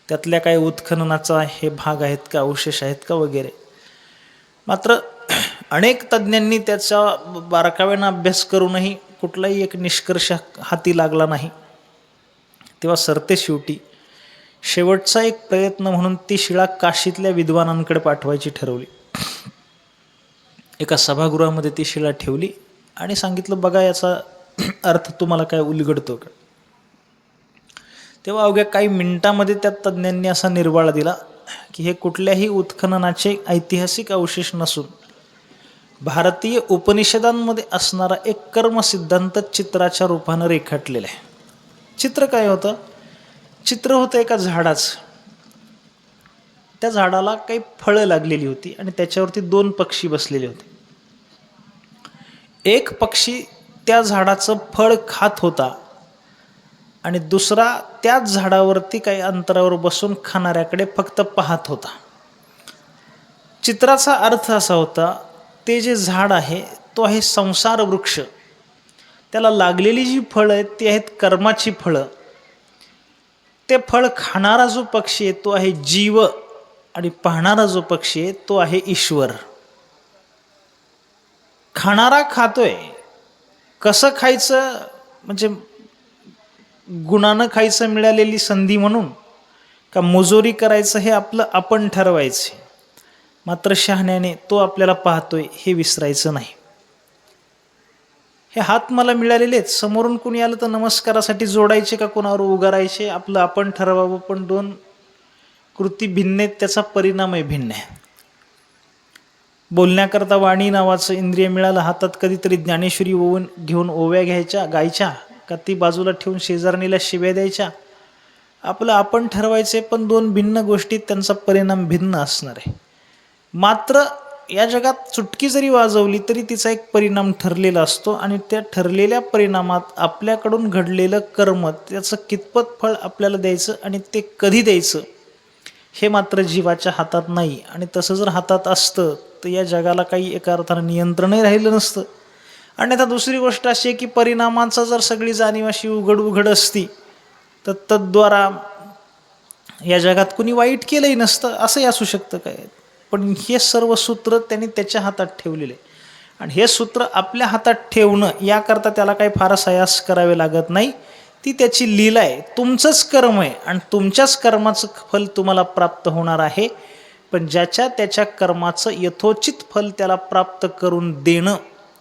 [SPEAKER 2] त्यातल्या काही उत्खननाचा हे भाग आहेत का, अवशेष आहेत का वगैरे. मात्र अनेक तज्ज्ञांनी त्याचा बारकाव्यानं अभ्यास करूनही कुठलाही एक निष्कर्ष हाती लागला नाही. तेव्हा सरते शेवटचा एक प्रयत्न म्हणून ती शिळा काशीतल्या विद्वानांकडे पाठवायची ठरवली. एका सभागृहामध्ये ती शिळा ठेवली आणि सांगितलं, बघा याचा अर्थ तुम्हाला काय उलगडतो का. तेव्हा अवघ्या काही मिनिटामध्ये त्या तज्ज्ञांनी असा निर्वाळा दिला की हे कुठल्याही उत्खननाचे ऐतिहासिक अवशेष नसून भारतीय उपनिषदांमध्ये असणारा एक कर्मसिद्धांत चित्राच्या रूपानं रेखाटलेला आहे. चित्र काय होतं? चित्र होतं एका झाडाचं. त्या झाडाला काही फळं लागलेली होती आणि त्याच्यावरती 2 पक्षी बसलेले होते. एक पक्षी त्या झाडाचं फळ खात होता आणि दुसरा त्याच झाडावरती काही अंतरावर बसून खाणाऱ्याकडे फक्त पाहत होता. चित्राचा अर्थ असा होता, ते जे झाड आहे तो आहे संसार वृक्ष. त्याला लागलेली जी फळं आहेत ती आहेत कर्माची फळं. ते फळ खाणारा जो पक्षी आहे तो आहे जीव आणि पाहणारा जो पक्षी आहे तो आहे ईश्वर. खाणारा खातोय, कसं खायचं म्हणजे गुणानं खायचं मिळालेली संधी म्हणून का मुजोरी करायचं हे आपलं आपण ठरवायचं. मात्र शहाण्याने तो आपल्याला पाहतोय हे विसरायचं नाही. हे हात मला मिळालेलेच, समोरून कुणी आलं तर नमस्कारासाठी जोडायचे का कोणावर उगारायचे आपलं आपण ठरवावं. पण 2 कृती भिन्न आहेत, त्याचा परिणामही भिन्न आहे. बोलण्याकरता वाणी नावाचं इंद्रिय मिळालं हातात, कधीतरी ज्ञानेश्वरी घेऊन ओव्या घ्यायच्या गायच्या का ती बाजूला ठेवून शेजारणीला शिव्या द्यायच्या. आपलं आपण ठरवायचे, पण 2 भिन्न गोष्टीत त्यांचा परिणाम भिन्न असणार आहे. मात्र या जगात चुटकी जरी वाजवली तरी तिचा एक परिणाम ठरलेला असतो आणि त्या ठरलेल्या परिणामात आपल्याकडून घडलेलं कर्म त्याचं कितपत फळ आपल्याला द्यायचं आणि ते कधी द्यायचं हे मात्र जीवाच्या हातात नाही. आणि तसं जर हातात असतं तर या जगाला काही एका अर्थानं नियंत्रणही राहिलं नसतं. आणि आता दुसरी गोष्ट अशी आहे की परिणामांचा जर सगळी जाणीव अशी उघड असती तर तद्वारा या जगात कुणी वाईट केलंही नसतं, असंही असू शकतं काय. पण हे सर्व सूत्र त्यांनी त्याच्या हातात ठेवलेले आणि हे सूत्र आपल्या हातात ठेवणं याकरता त्याला काही फार सायास करावे लागत नाही. ती त्याची लीला आहे. तुमचंच कर्म आहे आणि तुमच्याच कर्माचं फल तुम्हाला प्राप्त होणार आहे. पण ज्याच्या त्याच्या कर्माचं यथोचित फल त्याला प्राप्त करून देणं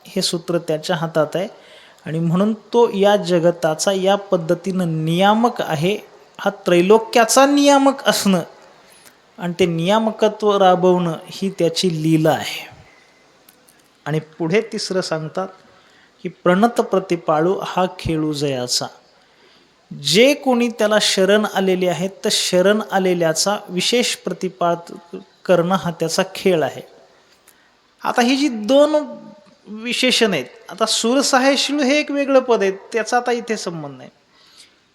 [SPEAKER 2] हे सूत्र त्याच्या हातात आहे. आणि म्हणून तो या जगताचा या पद्धतीनं नियामक आहे. हा त्रैलोक्याचा नियामक असणं आणि ते नियामकत्व राबवणं ही त्याची लीला आहे. आणि पुढे 3रं सांगतात की प्रणत प्रतिपाळू हा खेळू जयाचा. जे कोणी त्याला शरण आलेले आहेत तर शरण आलेल्याचा विशेष प्रतिपाळ करणं हा त्याचा खेळ आहे. आता ही जी 2 विशेषण आहेत, आता सुरसहायशिळू हे एक वेगळं पद आहे, त्याचा आता इथे संबंध नाही.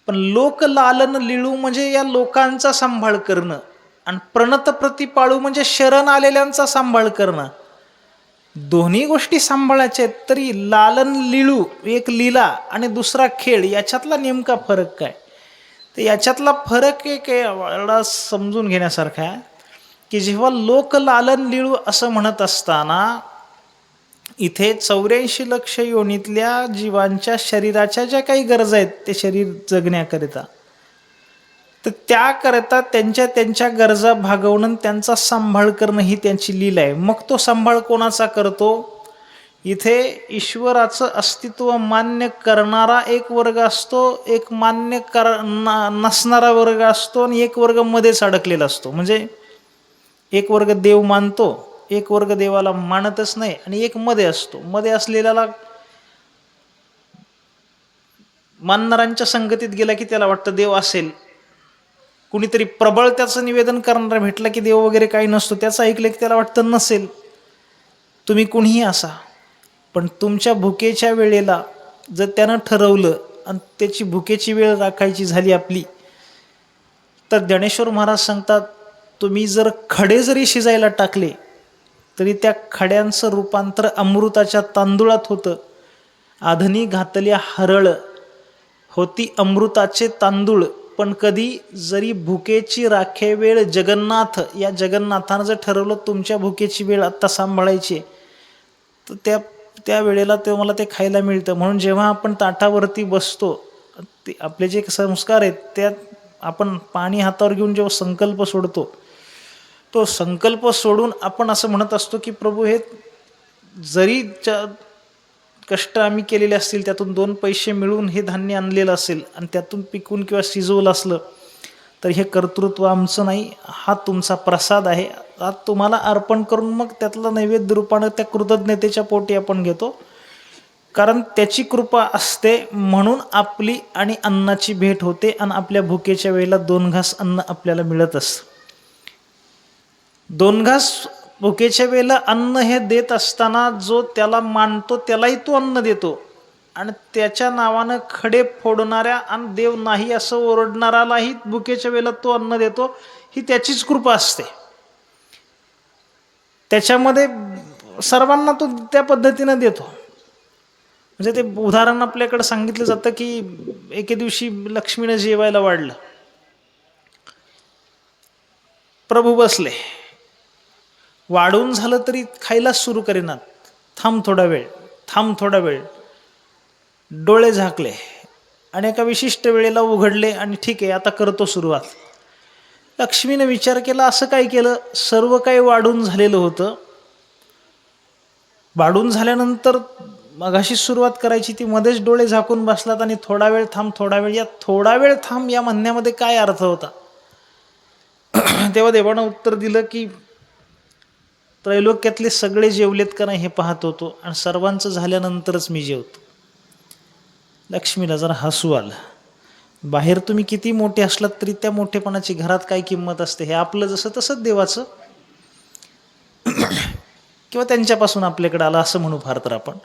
[SPEAKER 2] पण लोक लालन लिळू म्हणजे या लोकांचा सांभाळ करणं आणि प्रणत प्रतिपाळू म्हणजे शरण आलेल्यांचा सांभाळ करणं. दोन्ही गोष्टी सांभाळायच्या आहेत. तरी लालन लिळू एक लीला आणि दुसरा खेळ याच्यातला नेमका फरक काय? तर याच्यातला फरक एक एवढा समजून घेण्यासारखा आहे की जेव्हा लोक लालन लिळू असं म्हणत असताना इथे 84 लक्ष योनीतल्या जीवांच्या शरीराच्या ज्या काही गरजा आहेत ते शरीर जगण्याकरिता, तर त्याकरता त्यांच्या गरजा भागवणं त्यांचा सांभाळ करणं ही त्यांची लीला आहे. मग तो सांभाळ कोणाचा करतो? इथे ईश्वराचं अस्तित्व मान्य करणारा एक वर्ग असतो, एक मान्य नसणारा वर्ग असतो आणि एक वर्ग मध्येच अडकलेला असतो. म्हणजे एक वर्ग देव मानतो, एक वर्ग देवाला मानतच नाही आणि एक मध्ये असतो. मध्ये असलेल्याला मानणाऱ्यांच्या संगतीत गेला की त्याला वाटतं देव असेल. कुणीतरी प्रबळ त्याचं निवेदन करणारा भेटला की देव वगैरे काही नसतो, त्याचं ऐकलं की त्याला वाटतं नसेल. तुम्ही कुणीही असा, पण तुमच्या भुकेच्या वेळेला जर त्यानं ठरवलं आणि त्याची भुकेची वेळ राखायची झाली आपली, तर ज्ञानेश्वर महाराज सांगतात तुम्ही जर खडे जरी शिजायला टाकले तरी त्या खड्यांचं रूपांतर अमृताच्या तांदुळात होतं. आधनी घातल्या हरळ होती अमृताचे तांदूळ. पण कधी जरी भुकेची राखे वेळ जगन्नाथ, या जगन्नाथानं जर ठरवलं तुमच्या भुकेची वेळ आत्ता सांभाळायची, तर त्या वेळेला तेव्हा मला ते खायला मिळतं. म्हणून जेव्हा आपण ताटावरती बसतो, ते आपले जे संस्कार आहेत त्यात आपण पाणी हातावर घेऊन जेव्हा संकल्प सोडतो, तो संकल्प सोडून आपण असं म्हणत असतो की प्रभू हे जरी कष्ट आम्ही केलेले असतील, त्यातून 2 पैसे मिळून हे धान्य आणलेलं असेल आणि त्यातून पिकून किंवा शिजवलं असलं, तर हे कर्तृत्व आमचं नाही, हा तुमचा प्रसाद आहे, हा तुम्हाला अर्पण करून मग त्यातलं नैवेद्य रूपानं त्या कृतज्ञतेच्या पोटी आपण घेतो. कारण त्याची कृपा असते म्हणून आपली आणि अन्नाची भेट होते आणि आपल्या भुकेच्या वेळेला 2 घास अन्न आपल्याला मिळत असतं. 2 घास भुकेच्या वेळेला अन्न हे देत असताना जो त्याला मानतो त्यालाही तो अन्न देतो आणि त्याच्या नावानं खडे फोडणाऱ्या आणि देव नाही असं ओरडणारालाही भुकेच्या वेळेला तो अन्न देतो. ही त्याचीच कृपा असते. त्याच्यामध्ये सर्वांना तो त्या पद्धतीनं देतो. म्हणजे ते उदाहरण आपल्याकडे सांगितलं जातं की एके दिवशी लक्ष्मीनं जेवायला वाढलं. प्रभू बसले, वाढून झालं तरी खायलाच सुरू करेनात. थांब थोडा वेळ, थांब थोडा वेळ. डोळे झाकले आणि एका विशिष्ट वेळेला उघडले आणि ठीक आहे आता करतो सुरुवात. लक्ष्मीने विचार केला, असं काय केलं? सर्व काही वाढून झालेलं होतं. वाढून झाल्यानंतर मगाशी सुरुवात करायची ती मध्येच डोळे झाकून बसलात आणि थोडा वेळ थांब, थोडा वेळ. या थोडा वेळ थांब या म्हणण्यामध्ये काय अर्थ होता? तेव्हा देवानं उत्तर दिलं की त्रैलोक्यातले सगळे जेवलेत का नाही हे पाहत होतो आणि सर्वांचं झाल्यानंतरच मी जेवतो. लक्ष्मीला जरा हसू आलं. बाहेर तुम्ही किती मोठे असलात तरी त्या मोठेपणाची घरात काय किंमत असते, हे आपलं जसं तसंच देवाचं किंवा त्यांच्यापासून आपल्याकडे आलं असं म्हणू फार तर आपण.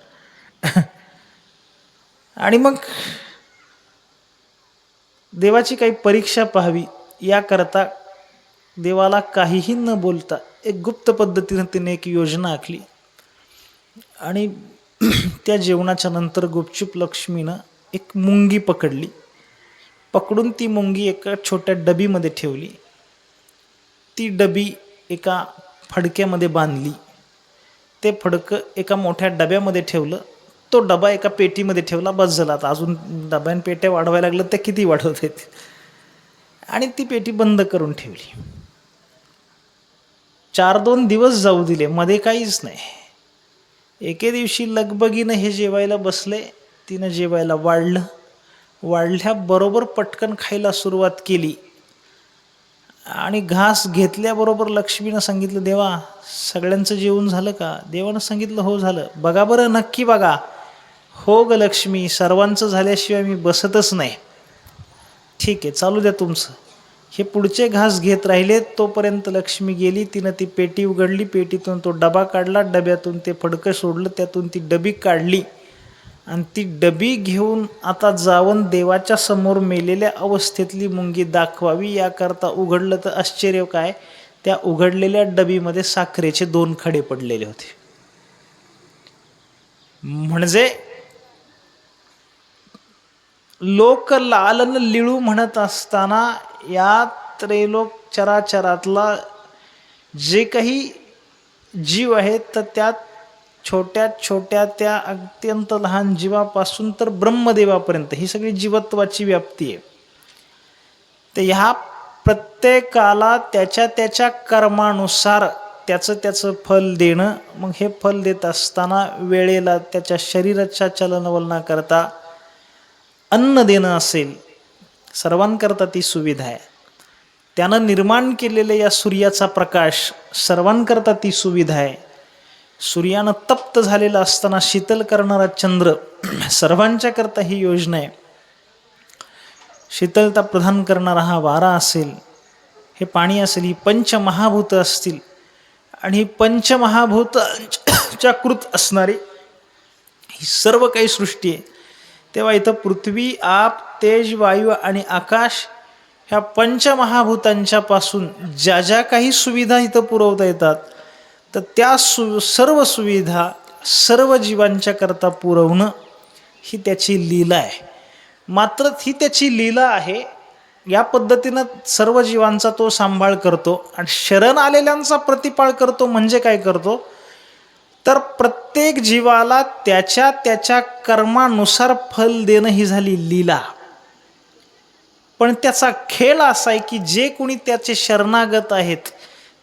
[SPEAKER 2] आणि मग देवाची काही परीक्षा पाहावी याकरता देवाला काहीही न बोलता एक गुप्त पद्धतीने तिने एक योजना आखली आणि त्या जेवणाच्या नंतर गुपचूप लक्ष्मीनं एक मुंगी पकडली. पकडून ती मुंगी एका छोट्या डबीमध्ये ठेवली. ती डबी एका फडक्यामध्ये बांधली. ते फडकं एका मोठ्या डब्यामध्ये ठेवलं. तो डबा एका पेटीमध्ये ठेवला. बस झाला. आता अजून डब्यान पेट्या वाढवायला लागलं त्या किती वाढवत आहेत. आणि ती पेटी बंद करून ठेवली. 4-2 दिवस जाऊ दिले, मध्ये काहीच नाही. एके दिवशी लगबगीनं हे जेवायला बसले. तिनं जेवायला वाढलं. वाढल्याबरोबर पटकन खायला सुरुवात केली आणि घास घेतल्याबरोबर लक्ष्मीनं सांगितलं, देवा सगळ्यांचं जेवण झालं का? देवानं सांगितलं हो झालं. बघा बरं नक्की बघा. हो ग लक्ष्मी, सर्वांचं झाल्याशिवाय मी बसतच नाही. ठीक आहे चालू द्या तुमचं. हे पुढचे घास घेत राहिले तोपर्यंत लक्ष्मी गेली. तिनं ती पेटी उघडली. पेटीतून तो डबा काढला. डब्यातून ते फडकं सोडलं. त्यातून ती डबी काढली आणि ती डबी घेऊन आता जाऊन देवाच्या समोर मेलेल्या अवस्थेतली मुंगी दाखवावी याकरता उघडलं. तर आश्चर्य काय, त्या उघडलेल्या डबीमध्ये साखरेचे 2 खडे पडलेले होते. म्हणजे लोक लालन लिळू म्हणत असताना या त्रैलोक चराचरातला जे काही जीव आहेत तर त्यात छोट्या छोट्या त्या अत्यंत लहान जीवापासून तर ब्रह्मदेवापर्यंत ही सगळी जीवत्वाची व्याप्ती आहे. तर ह्या प्रत्येकाला त्याच्या त्याच्या कर्मानुसार त्याचं फल देणं. मग हे फल देत असताना वेळेला त्याच्या शरीराच्या चलनवलनाकरता अन्न देणं असेल, सर्वांकरता ती सुविधा आहे. त्यानं निर्माण केलेल्या या सूर्याचा प्रकाश सर्वांकरता ती सुविधा आहे. सूर्यानं तप्त झालेला असताना शीतल करणारा चंद्र सर्वांच्याकरता ही योजना आहे. शीतलता प्रदान करणारा हा वारा असेल, हे पाणी असेल, ही पंचमहाभूत असतील आणि ही पंचमहाभूतांच्या कृत असणारी ही सर्व काही सृष्टी आहे. तेव्हा इथं पृथ्वी, आप, तेज, वायू आणि आकाश ह्या पंचमहाभूतांच्या पासून ज्या ज्या काही सुविधा इथं पुरवता येतात तर त्या सर्व सुविधा सर्व जीवांच्या करता पुरवणं ही त्याची लीला आहे. मात्र ही त्याची लीला आहे. या पद्धतीनं सर्व जीवांचा तो सांभाळ करतो आणि शरण आलेल्यांचा प्रतिपाळ करतो. म्हणजे काय करतो तर प्रत्येक जीवाला त्याच्या त्याच्या कर्मानुसार फल देणं ही झाली लीला. पण त्याचा खेळ असा आहे की जे कोणी त्याचे शरणागत आहेत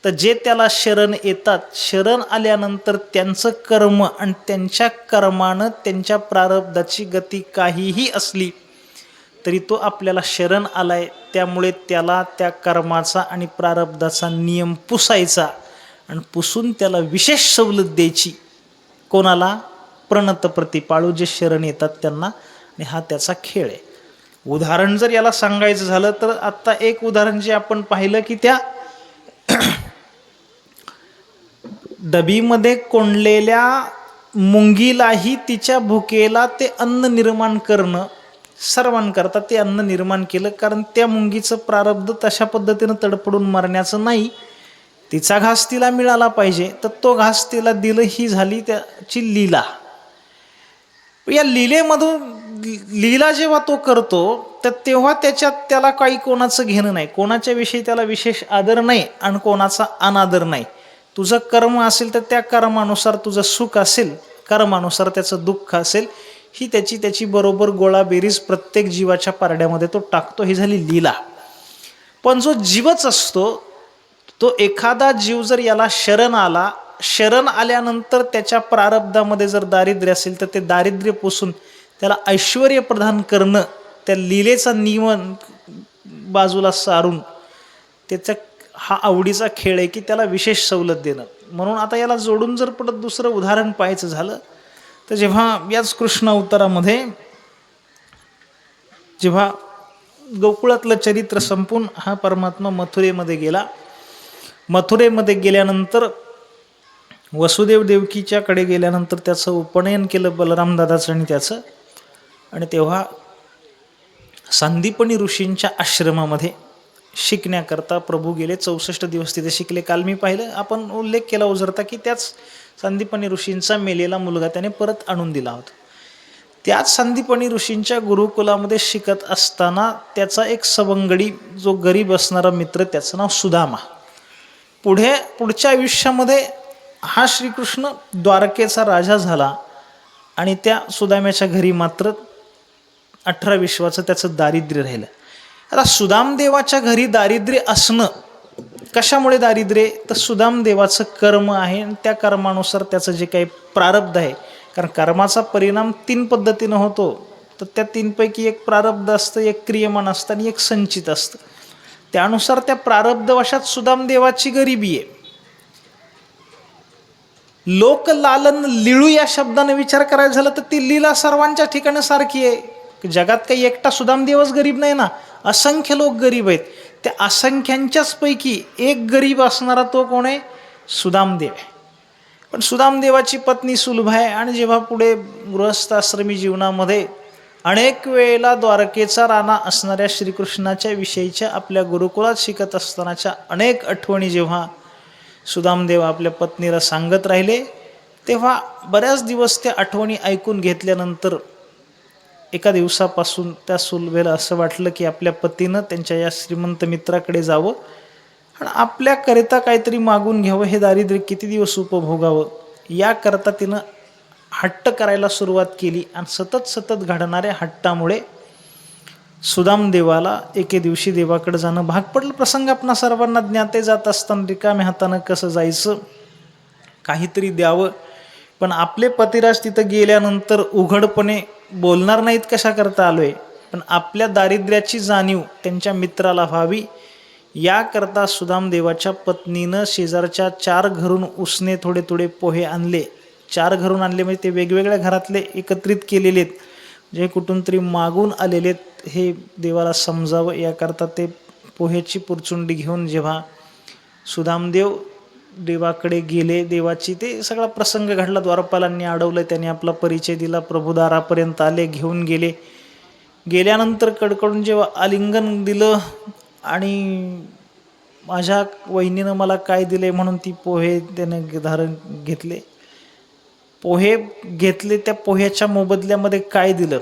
[SPEAKER 2] तर जे त्याला शरण येतात, शरण आल्यानंतर त्यांचं कर्म आणि त्यांच्या कर्मानं त्यांच्या प्रारब्धाची गती काहीही असली तरी तो आपल्याला शरण आलाय, त्यामुळे त्याला त्या कर्माचा आणि प्रारब्धाचा नियम पुसायचा आणि पुसून त्याला विशेष सवलत द्यायची. कोणाला? प्रणत प्रतिपाळू, जे शरण येतात त्यांना. आणि हा त्याचा खेळ आहे. उदाहरण जर याला सांगायचं झालं तर आत्ता एक उदाहरण जे आपण पाहिलं की त्या डबीमध्ये कोंडलेल्या मुंगीलाही तिच्या भुकेला ते अन्न निर्माण करणं, सर्वांकरता ते अन्न निर्माण केलं, कारण त्या मुंगीचं प्रारब्ध तशा पद्धतीनं तडपडून मरण्याचं नाही. तिचा घास तिला मिळाला पाहिजे, तर तो घास तिला दिलं, ही झाली त्याची लीला. या लीलेमधून लीला जेव्हा तो करतो तर तेव्हा त्याला काही कोणाचं घेणं नाही, कोणाच्या विषयी त्याला विशेष आदर नाही आणि कोणाचा अनादर नाही. तुझं कर्म असेल तर त्या कर्मानुसार तुझं सुख असेल, कर्मानुसार त्याचं दुःख असेल, ही त्याची बरोबर गोळाबेरीज प्रत्येक जीवाच्या पारड्यामध्ये तो टाकतो. ही झाली लीला. पण जो जीवच असतो, तो एखादा जीव जर याला शरण आला, शरण आल्यानंतर त्याच्या प्रारब्धामध्ये जर दारिद्र्य असेल तर ते दारिद्र्य पुसून त्याला ऐश्वर्य प्रदान करणं, त्या लीलेचा नियम बाजूला सारून त्याचा हा आवडीचा खेळ आहे की त्याला विशेष सवलत देणं. म्हणून आता याला जोडून जर परत दुसरं उदाहरण पाहायचं झालं तर जेव्हा याच कृष्ण अवतारामध्ये जेव्हा गोकुळातलं चरित्र संपून हा परमात्मा मथुरेमध्ये गेला, मथुरेमध्ये गेल्यानंतर वसुदेव देवकीच्याकडे गेल्यानंतर त्याचं उपनयन केलं बलराम दादाचं आणि त्याचं. आणि तेव्हा सांदीपनी ऋषींच्या आश्रमामध्ये शिकण्याकरता प्रभू गेले. 64 दिवस तिथे शिकले. काल मी पाहिलं, आपण उल्लेख केला ओझरता की त्याच सांदीपनी ऋषींचा मेलेला मुलगा त्याने परत आणून दिला होता. त्याच सांदीपनी ऋषींच्या गुरुकुलामध्ये शिकत असताना त्याचा एक सवंगडी, जो गरीब असणारा मित्र, त्याचं नाव सुदामा. पुढच्या आयुष्यामध्ये हा श्रीकृष्ण द्वारकेचा राजा झाला आणि त्या सुदाम्याच्या घरी मात्र 18 विश्वाचं त्याचं दारिद्र्य राहिलं. आता सुदामदेवाच्या घरी दारिद्र्य असणं, कशामुळे दारिद्र्य? तर सुदामदेवाचं कर्म आहे आणि त्या कर्मानुसार त्याचं जे काही प्रारब्ध आहे, कारण कर्माचा परिणाम 3 पद्धतीनं होतो. तर त्या 3पैकी एक प्रारब्ध असतं, एक क्रियमान असतं आणि एक संचित असतं. त्यानुसार त्या प्रारब्धवशात सुदामदेवाची गरिबी आहे. लोकलालन लिळू या शब्दाने विचार करायचा झाला तर ती लीला सर्वांच्या ठिकाणी सारखी आहे. जगात काही एकटा सुदामदेवच गरीब नाही ना, असंख्य लोक गरीब आहेत. त्या असंख्यांच्याच पैकी एक गरीब असणारा तो कोण आहे? सुदामदेव आहे. पण सुदामदेवाची पत्नी सुलभा आहे. आणि जेव्हा पुढे गृहस्थ आश्रमी जीवनामध्ये अनेक वेळेला द्वारकेचा राणा असणाऱ्या श्रीकृष्णाच्या विषयीच्या आपल्या गुरुकुलात शिकत असतानाच्या अनेक आठवणी जेव्हा सुदामदेव आपल्या पत्नीला सांगत राहिले, तेव्हा बऱ्याच दिवस त्या आठवणी ऐकून घेतल्यानंतर एका दिवसापासून त्या सुलभेला असं वाटलं की आपल्या पतीनं त्यांच्या या श्रीमंत मित्राकडे जावं आणि आपल्याकरिता काहीतरी मागून घ्यावं. हे दारिद्र्य किती दिवस उपभोगावं, याकरता तिनं हट्ट करायला सुरुवात केली. आणि सतत घडणाऱ्या हट्टामुळे सुदामदेवाला एके दिवशी देवाकडे जाणं भाग पडलं. प्रसंग आपणा सर्वांना ज्ञाते. जात असताना रिकाम्या हातानं कसं जायचं, काहीतरी द्यावं. पण आपले पतिराज तिथं गेल्यानंतर उघडपणे बोलणार नाहीत कशा करता आलोय, पण आपल्या दारिद्र्याची जाणीव त्यांच्या मित्राला व्हावी याकरता सुदामदेवाच्या पत्नीनं शेजारच्या 4 घरून उसने थोडे पोहे आणले. 4 घरून आणले म्हणजे ते वेगवेगळ्या घरातले एकत्रित केलेले आहेत, जे कुठून तरी मागून आलेले आहेत हे देवाला समजावं याकरता ते पोहेची पुरचुंडी घेऊन जेव्हा सुदामदेव देवाकडे गेले, देवाची ते सगळा प्रसंग घडला. द्वारपालांनी अडवलं, त्यांनी आपला परिचय दिला, प्रभुदारापर्यंत आले, घेऊन गेले. गेल्यानंतर कडकडून जेव्हा आलिंगन दिलं आणि माझ्या वहिनीनं मला काय दिले म्हणून ती पोहे त्याने धारण घेतले. पोहे घेतले, त्या पोह्याच्या मोबदल्यामध्ये काय दिलं,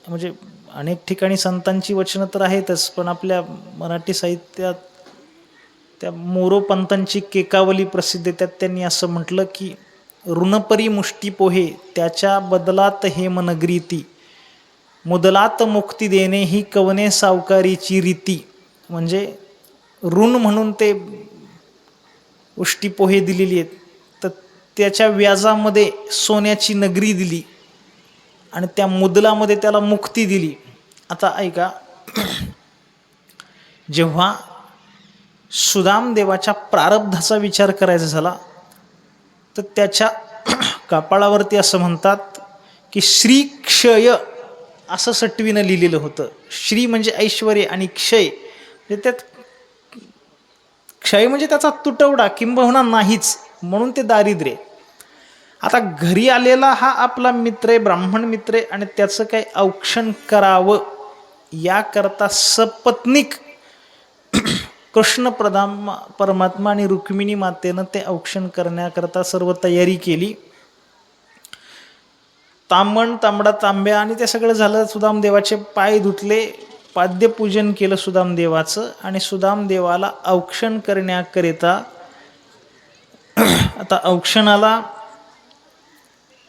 [SPEAKER 2] म्हणजे अनेक ठिकाणी संतांची वचनं तर आहेतच, पण आपल्या मराठी साहित्यात त्या मोरोपंतांची केकावली प्रसिद्ध आहे. त्यात त्यांनी असं म्हटलं की ऋणपरी मुष्टी पोहे त्याच्या बदलात हे मनग्रीती, मुदलात मुक्ती देणे ही कवने सावकारीची रीती. म्हणजे ऋण म्हणून ते उष्टी पोहे दिलेली आहेत, तर त्याच्या व्याजामध्ये सोन्याची नगरी दिली आणि त्या मुदलामध्ये त्याला मुक्ती दिली. आता ऐका, जेव्हा सुदामदेवाच्या प्रारब्धाचा विचार करायचा झाला तर त्याच्या कपाळावरती असं म्हणतात की श्री क्षय असं सटवीनं लिहिलेलं होतं. श्री म्हणजे ऐश्वर आणि क्षय म्हणजे त्यात क्षय म्हणजे त्याचा तुटवडा किंबहुना नाहीच, म्हणून ते दारिद्र्य. आता घरी आलेला हा आपला मित्र आहे, ब्राह्मण मित्र आहे, आणि त्याचं काही औक्षण करावं याकरता सपत्नीक कृष्ण परमात्मा आणि रुक्मिणी मातेनं ते औक्षण करण्याकरता सर्व तयारी केली. तांबण तांबडा तांब्या आणि ते सगळं झालं. सुदामदेवाचे पाय धुतले, पाद्यपूजन केलं सुदामदेवाचं, आणि सुदामदेवाला औक्षण करण्याकरिता आता औक्षणाला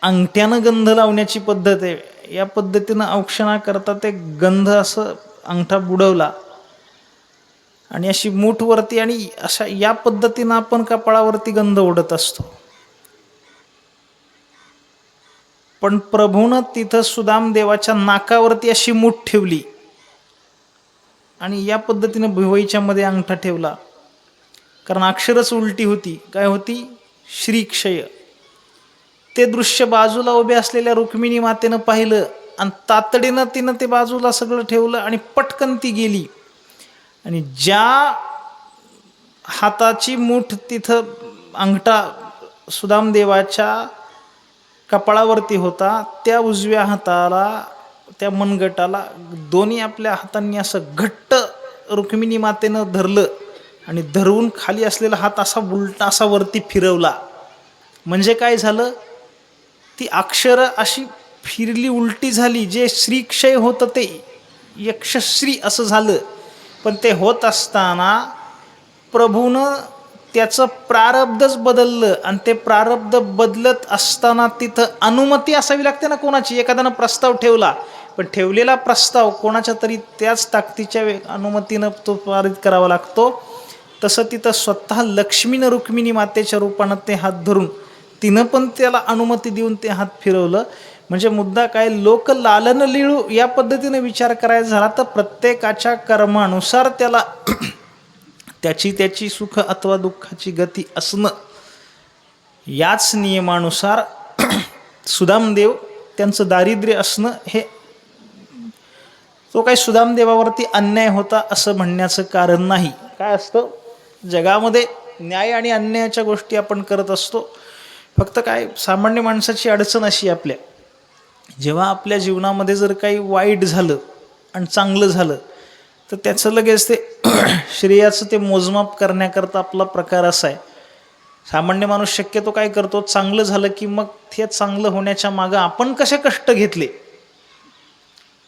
[SPEAKER 2] अंगठ्यानं गंध लावण्याची पद्धत आहे. या पद्धतीनं औक्षणाकरता ते गंध असं अंगठा बुडवला आणि अशी मूठवरती, आणि अशा या पद्धतीनं आपण कपाळावरती गंध ओढत असतो. पण प्रभूनं तिथं सुदामदेवाच्या नाकावरती अशी मूठ ठेवली आणि या पद्धतीनं भिवईच्या मध्ये अंगठा ठेवला, कारण अक्षरच उलटी होती. काय होती? श्रीक्षय. ते दृश्य बाजूला उभे असलेल्या रुक्मिणी मातेनं पाहिलं आणि तातडीनं तिनं ते बाजूला सगळं ठेवलं आणि पटकन ती गेली. आणि ज्या हाताची मूठ तिथं अंगठा सुदामदेवाच्या कपाळावरती होता, त्या उजव्या हाताला, त्या मनगटाला दोन्ही आपल्या हातांनी असं घट्ट रुक्मिणी मातेनं धरलं आणि धरून खाली असलेला हात असा उलटा असा वरती फिरवला. म्हणजे काय झालं? ती अक्षरं अशी फिरली, उलटी झाली. जे श्रीक्षय होतं ते यक्षश्री असं झालं. पण ते होत असताना प्रभूनं त्याचं प्रारब्धच बदललं, आणि ते प्रारब्ध बदलत असताना तिथं अनुमती असावी लागते ना कोणाची. एखाद्यानं प्रस्ताव ठेवला, पण ठेवलेला प्रस्ताव कोणाच्या तरी त्याच ताकदीच्या अनुमतीनं तो पारित करावा लागतो. तसं तिथं स्वतः लक्ष्मीनं रुक्मिणी मातेच्या रूपानं ते हात धरून तिनं पण त्याला अनुमती देऊन ते हात फिरवलं. म्हणजे मुद्दा काय? लोक लालन लिळू या पद्धतीने विचार करायचा झाला तर प्रत्येकाच्या कर्मानुसार त्याला त्याची सुख अथवा दुःखाची गती असणं, याच नियमानुसार सुदामदेव त्यांचं दारिद्र्य असणं, हे तो काही सुदामदेवावरती अन्याय होता असं म्हणण्याचं कारण नाही. काय असतं जगामध्ये, न्याय आणि अन्यायाच्या गोष्टी आपण करत असतो. फक्त काय, सामान्य माणसाची अडचण अशी आपल्या, जेव्हा आपल्या जीवनामध्ये जर काही वाईट झालं आणि चांगलं झालं तर त्याचं लगेच ते श्रेयाचं ते मोजमाप करण्याकरता आपला प्रकार असा आहे. सामान्य माणूस शक्यतो काय करतो, चांगलं झालं की मग ते चांगलं होण्याच्या मागं आपण कसे कष्ट घेतले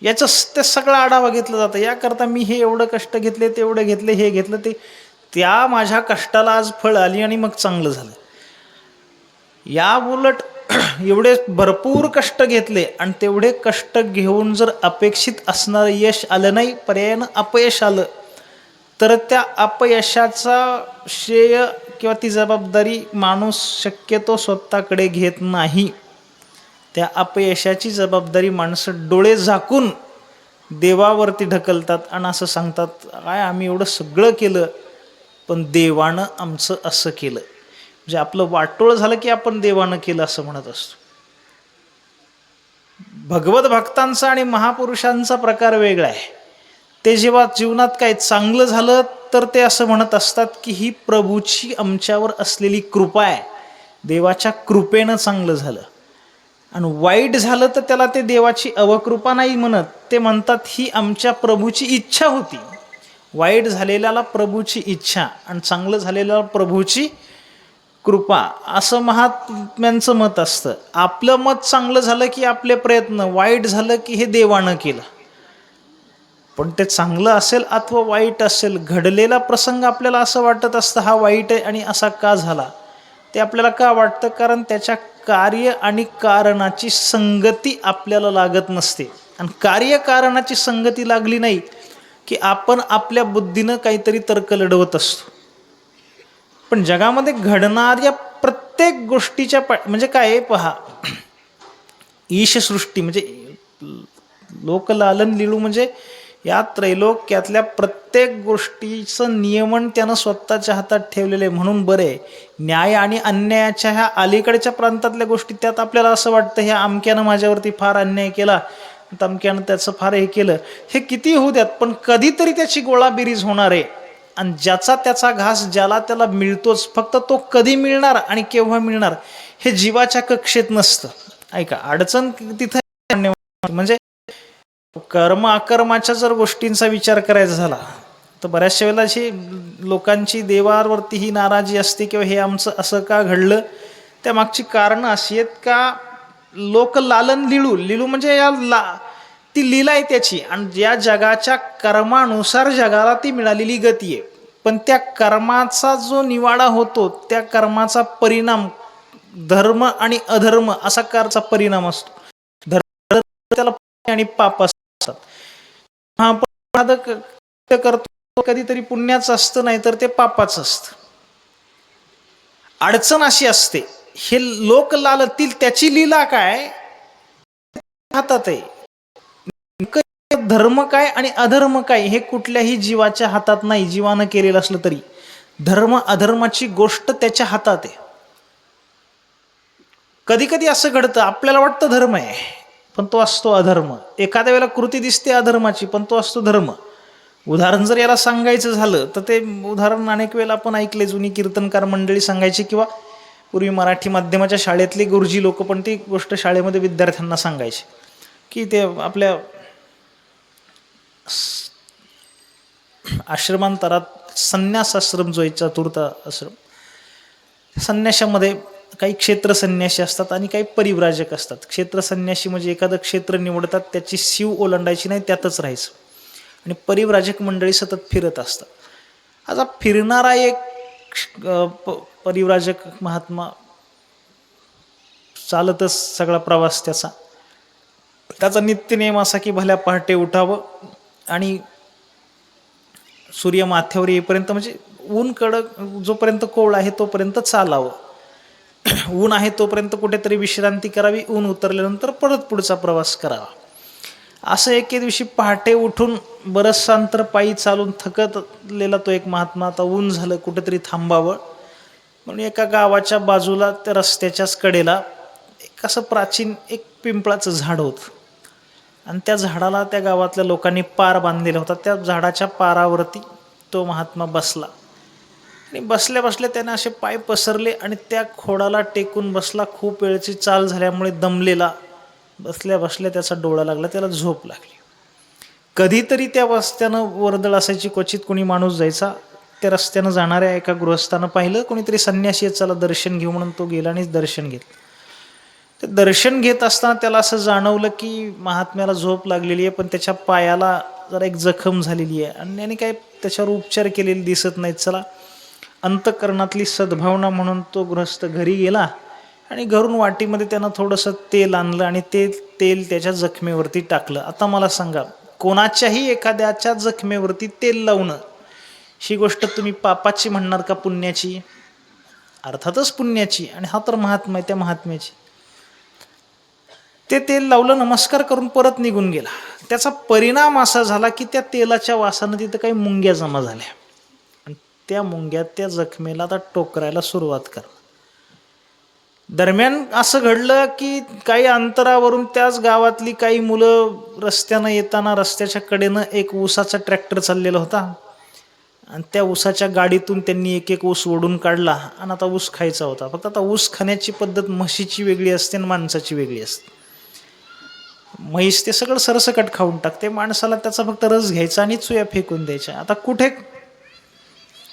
[SPEAKER 2] याचं ते सगळा आढावा घेतला जातं. याकरता मी हे एवढं कष्ट घेतले, तेवढं घेतले, हे घेतलं, ते त्या माझ्या कष्टाला आज फळ आली आणि मग चांगलं झालं. या उलट एवढे भरपूर कष्ट घेतले आणि तेवढे कष्ट घेऊन जर अपेक्षित असणारं यश आलं नाही, पर्यायानं अपयश आलं, तर त्या अपयशाचा श्रेय किंवा ती जबाबदारी माणूस शक्यतो स्वतःकडे घेत नाही. त्या अपयशाची जबाबदारी माणसं डोळे झाकून देवावरती ढकलतात आणि असं सांगतात, काय आम्ही एवढं सगळं केलं पण देवानं आमचं असं केलं. म्हणजे आपलं वाटोळ झालं की आपण देवानं केलं असं म्हणत असतो. भगवत भक्तांचा आणि महापुरुषांचा प्रकार वेगळा आहे. ते जेव्हा जीवनात काही चांगलं झालं तर ते असं म्हणत असतात की ही प्रभूची आमच्यावर असलेली कृपा आहे, देवाच्या कृपेनं चांगलं झालं. आणि वाईट झालं तर त्याला ते देवाची अवकृपा नाही म्हणत, ते म्हणतात ही आमच्या प्रभूची इच्छा होती. वाईट झालेल्याला प्रभूची इच्छा आणि चांगलं झालेल्याला प्रभूची कृपा, असं महात्म्यांचं मत असतं. आपलं मत चांगलं झालं की आपले प्रयत्न, वाईट झालं की हे देवानं केलं. पण ते चांगलं असेल अथवा वाईट असेल, घडलेला प्रसंग आपल्याला असं वाटत असतं हा वाईट आहे आणि असा का झाला. ते आपल्याला का वाटतं? कारण त्याच्या कार्य आणि कारणाची संगती आपल्याला लागत नसते. आणि कार्यकारणाची संगती लागली नाही की आपण आपल्या बुद्धीनं काहीतरी तर्क लढवत असतो. पण जगामध्ये घडणाऱ्या प्रत्येक गोष्टीच्या म्हणजे काय पहा, ईशसृष्टी म्हणजे लोकलालन लिळू म्हणजे या त्रैलोक्यातल्या प्रत्येक गोष्टीचं नियमन त्यानं स्वतःच्या हातात ठेवलेलं आहे. म्हणून बरे न्याय आणि अन्यायाच्या ह्या अलीकडच्या प्रांतातल्या गोष्टी त्यात आपल्याला असं वाटतं ह्या अमक्यानं माझ्यावरती फार अन्याय केला, तमक्यानं त्याचं फार हे केलं, हे किती होऊ द्यात, पण कधीतरी त्याची गोळाबेरीज होणार आहे. आणि ज्याचा त्याचा घास ज्याला त्याला मिळतोच, फक्त तो कधी मिळणार आणि केव्हा मिळणार हे जीवाच्या कक्षेत नसतं. ऐका, अडचण तिथं म्हणजे कर्म अकर्माच्या जर गोष्टींचा विचार करायचा झाला तर बऱ्याचशा वेळेला अशी लोकांची देवावरती ही नाराजी असते किंवा हे आमचं असं का घडलं, त्या मागची कारणं अशी आहेत का लोक लालन लिळू म्हणजे ती लीला आहे त्याची, आणि ज्या जगाच्या कर्मानुसार जगाला ती मिळालेली गती आहे. पण त्या कर्माचा जो निवाडा होतो, त्या कर्माचा परिणाम धर्म आणि अधर्म असा कारचा परिणाम असतो. धर्म त्याला आणि पाप असतात. हा करतो कधीतरी पुण्याचं असतं, नाही तर ते पापाचं असतं. अडचण अशी असते, हे लोक लालतील त्याची लीला काय हातात आहे. धर्म काय आणि अधर्म काय हे कुठल्याही जीवाच्या हातात नाही. जीवानं केलेलं असलं तरी धर्म अधर्माची गोष्ट त्याच्या हातात आहे. कधी कधी असं घडतं, आपल्याला वाटतं धर्म आहे पण तो असतो अधर्म. एखाद्या वेळेला कृती दिसते अधर्माची पण तो असतो धर्म. उदाहरण जर याला सांगायचं झालं तर ते उदाहरण अनेक वेळेला आपण ऐकले. जुनी कीर्तनकार मंडळी सांगायची किंवा पूर्वी मराठी माध्यमाच्या शाळेतले गुरुजी लोक पण ती गोष्ट शाळेमध्ये विद्यार्थ्यांना सांगायचे की ते आपल्या आश्रमांतरात संन्यास आश्रम जो आहे, चतुर्थ आश्रम, संन्याशामध्ये काही क्षेत्र संन्यासी असतात आणि काही परिव्राजक असतात. क्षेत्र संन्यासी म्हणजे एखादं क्षेत्र निवडतात, त्याची सीव ओलांडायची नाही, त्यातच राहायचं. आणि परिव्राजक मंडळी सतत फिरत असतात. आता फिरणारा एक परिव्राजक महात्मा चालतच सगळा प्रवास त्याचा नित्यनेम असा की भल्या पहाटे उठावं आणि सूर्य माथ्यावर येईपर्यंत म्हणजे ऊन कडक जोपर्यंत कोवळा आहे तोपर्यंत चालावं. ऊन आहे तोपर्यंत कुठेतरी विश्रांती करावी, ऊन उतरल्यानंतर परत पुढचा प्रवास करावा. असं एके दिवशी पहाटे उठून बरचसं अंतर पायी चालून थकतलेला तो एक महात्मा, आता ऊन झालं कुठेतरी थांबावं म्हणून एका गावाच्या बाजूला त्या रस्त्याच्याच कडेला एक असं प्राचीन एक पिंपळाचं झाड होतं आणि त्या झाडाला त्या गावातल्या लोकांनी पार बांधलेला होता. त्या झाडाच्या पारावरती तो महात्मा बसला आणि बसल्या बसल्या त्याने असे पाय पसरले आणि त्या खोडाला टेकून बसला. खूप वेळची चाल झाल्यामुळे दमलेला, बसल्या बसल्या त्याचा डोळा लागला, त्याला झोप लागली. कधीतरी त्या रस्त्यानं वर्दळ असायची, क्वचित कोणी माणूस जायचा. त्या रस्त्यानं जाणाऱ्या एका गृहस्थानं पाहिलं कोणीतरी संन्यासी आहे, चला दर्शन घेऊ म्हणून तो गेला आणि दर्शन घेतलं. ते दर्शन घेत असताना त्याला असं जाणवलं की महात्म्याला झोप लागलेली आहे पण त्याच्या पायाला जरा एक जखम झालेली आहे आणि त्याने काय त्याच्यावर उपचार केलेले दिसत नाहीत. चला, अंतःकरणातली सद्भावना म्हणून तो गृहस्थ घरी गेला आणि घरून वाटीमध्ये त्यानं थोडंसं तेल आणलं आणि ते तेल त्याच्या जखमेवरती टाकलं. आता मला सांगा, कोणाच्याही एखाद्याच्या जखमेवरती तेल लावणं ही गोष्ट तुम्ही पापाची म्हणणार का पुण्याची? अर्थातच पुण्याची. आणि हा तर महात्मा आहे, त्या महात्म्याची. ते तेल लावलं, नमस्कार करून परत निघून गेला. त्याचा परिणाम असा झाला की त्या तेलाच्या वासानं तिथं काही मुंग्या जमा झाल्या आणि त्या मुंग्या त्या जखमेला आता टोकरायला सुरुवात करतात. दरम्यान असं घडलं की काही अंतरावरून त्याच गावातली काही मुलं रस्त्यानं येताना रस्त्याच्या कडेनं एक ऊसाचा ट्रॅक्टर चाललेला होता आणि त्या ऊसाच्या गाडीतून त्यांनी एक एक ऊस ओढून काढला आणि आता ऊस खायचा होता. फक्त आता ऊस खाण्याची पद्धत म्हशीची वेगळी असते आणि माणसाची वेगळी असते. म्हैस ते सगळं सरसकट खाऊन टाकते, माणसाला त्याचा फक्त रस घ्यायचा आणि चुया फेकून द्यायच्या. आता कुठे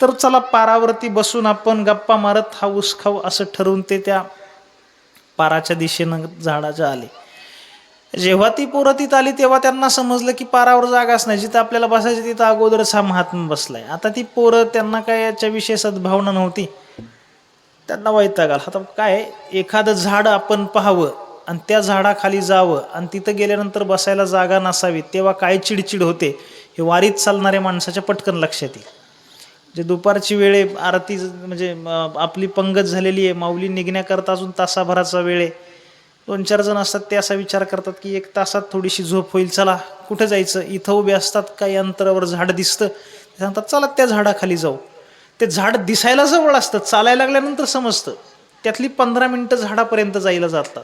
[SPEAKER 2] तर चला पारावरती बसून आपण गप्पा मारत हा ऊस खाऊ असं ठरवून ते त्या पाराच्या दिशेनं झाडाच्या आले. जेव्हा ती पोरं तिथं आली तेव्हा त्यांना समजलं की पारावर जागाच नाही, जिथं आपल्याला बसायचं तिथं अगोदरच हा महात्मा बसलाय. आता ती पोरं, त्यांना काय याच्याविषयी सद्भावना नव्हती, त्यांना वैताग आला. आता काय, एखादं झाड आपण पाहावं आणि त्या झाडाखाली जावं आणि तिथं गेल्यानंतर बसायला जागा नसावी तेव्हा काय चिडचिड होते हे वारीत चालणाऱ्या माणसाच्या पटकन लक्षात येईल. जे दुपारची वेळ आहे, आरती म्हणजे आपली पंगत झालेली आहे, माऊली निघण्याकरता अजून तासाभराचा वेळ आहे. 2-4 जण असतात ते असा विचार करतात की 1 तासात थोडीशी झोप होईल, चला कुठं जायचं. इथं उभे असतात, काही अंतरावर झाड दिसतं, ते सांगतात चला त्या झाडाखाली जाऊ. ते झाड दिसायला जवळ असतं, चालायला लागल्यानंतर समजतं. त्यातली 15 मिनिटं झाडापर्यंत जायला जातात.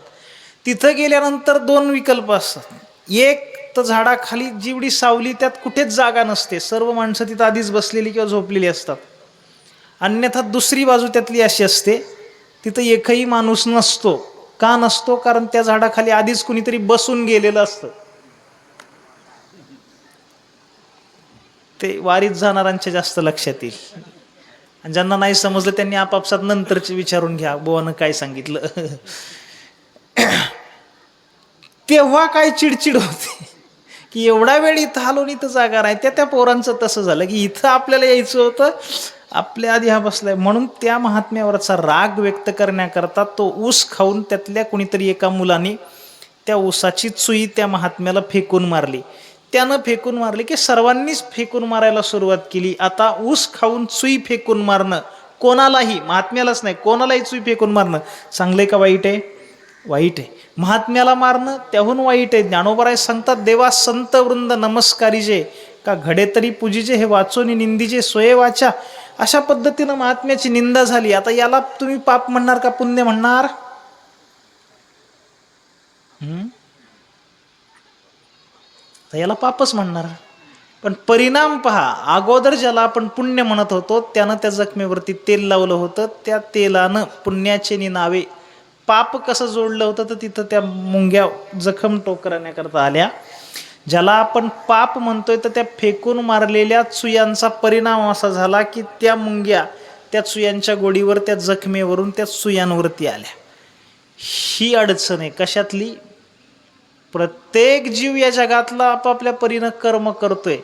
[SPEAKER 2] तिथं गेल्यानंतर 2 विकल्प असतात. एक तर झाडाखाली जेवढी सावली त्यात कुठेच जागा नसते, सर्व माणसं तिथं आधीच बसलेली किंवा झोपलेली असतात. अन्यथा दुसरी बाजू त्यातली अशी असते, तिथं एकही माणूस नसतो. का नसतो? कारण त्या झाडाखाली आधीच कुणीतरी बसून गेलेलं असतं. ते वारीत जाणाऱ्यांच्या जास्त लक्षात येईल. आणि ज्यांना नाही समजलं त्यांनी आपापसात नंतरचे विचारून घ्या, बुवानं काय सांगितलं. तेव्हा काय चिडचिड होते की एवढा वेळ इथं आलो इथं जागा नाही. त्या पोरांचं तसं झालं की इथं आपल्याला यायचं होतं, आपल्या आधी हा बसलाय. म्हणून त्या महात्म्यावरचा राग व्यक्त करण्याकरता तो ऊस खाऊन त्यातल्या कुणीतरी एका मुलाने त्या ऊसाची चुई त्या महात्म्याला फेकून मारली. त्यानं फेकून मारली की सर्वांनीच फेकून मारायला सुरुवात केली. आता ऊस खाऊन चुई फेकून मारणं कोणालाही, महात्म्यालाच नाही कोणालाही चुई फेकून मारणं चांगलंय का वाईट आहे? वाईट आहे. महात्म्याला मारणं त्याहून वाईट आहे. ज्ञानोबराय सांगतात, देवा संत वृंद नमस्कारीजे का घडे तरी पूजिजे, हे वाचोनी निंदीजे सोये वाचा. अशा पद्धतीनं महात्म्याची निंदा झाली. आता याला तुम्ही पाप म्हणणार का पुण्य म्हणणार? याला पापच म्हणणार. पण परिणाम पहा, अगोदर ज्याला आपण पुण्य म्हणत होतो त्यानं त्या जखमेवरती तेल लावलं होतं, त्या तेलानं पुण्याचे नावे पाप कसं जोडलं होतं, तर तिथं त्या मुंग्या जखम टोकरण्याकरता आल्या. ज्याला आपण पाप म्हणतोय तर त्या फेकून मारलेल्या चुयांचा परिणाम असा झाला की त्या मुंग्या त्या चुयांच्या गोडीवर, त्या जखमेवरून त्या चुयांवरती आल्या. ही अडचण आहे. कशातली? प्रत्येक जीव या जगातला आपापल्या परीनं कर्म करतोय,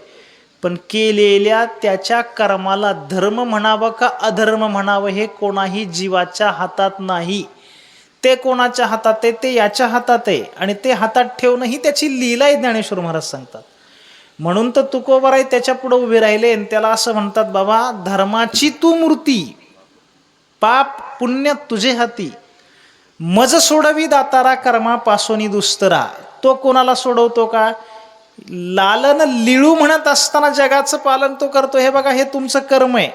[SPEAKER 2] पण केलेल्या त्याच्या कर्माला धर्म म्हणावं का अधर्म म्हणावं हे कोणाही जीवाच्या हातात नाही. ते कोणाच्या हातात आहे? ते याच्या हातात आहे. आणि ते हातात ठेवणं ही त्याची लीला आहे, ज्ञानेश्वर महाराज सांगतात. म्हणून तर तुकोबाराय त्याच्या पुढे उभे राहिले आणि त्याला असं म्हणतात, बाबा धर्माची तू मूर्ती, पाप पुण्य तुझे हाती, मज सोडवी दातारा कर्मापासोनी दुस्तरा. तो कोणाला सोडवतो का? लालन लिळू म्हणत असताना जगाचं पालन तो करतो. हे बघा, हे तुमचं कर्म आहे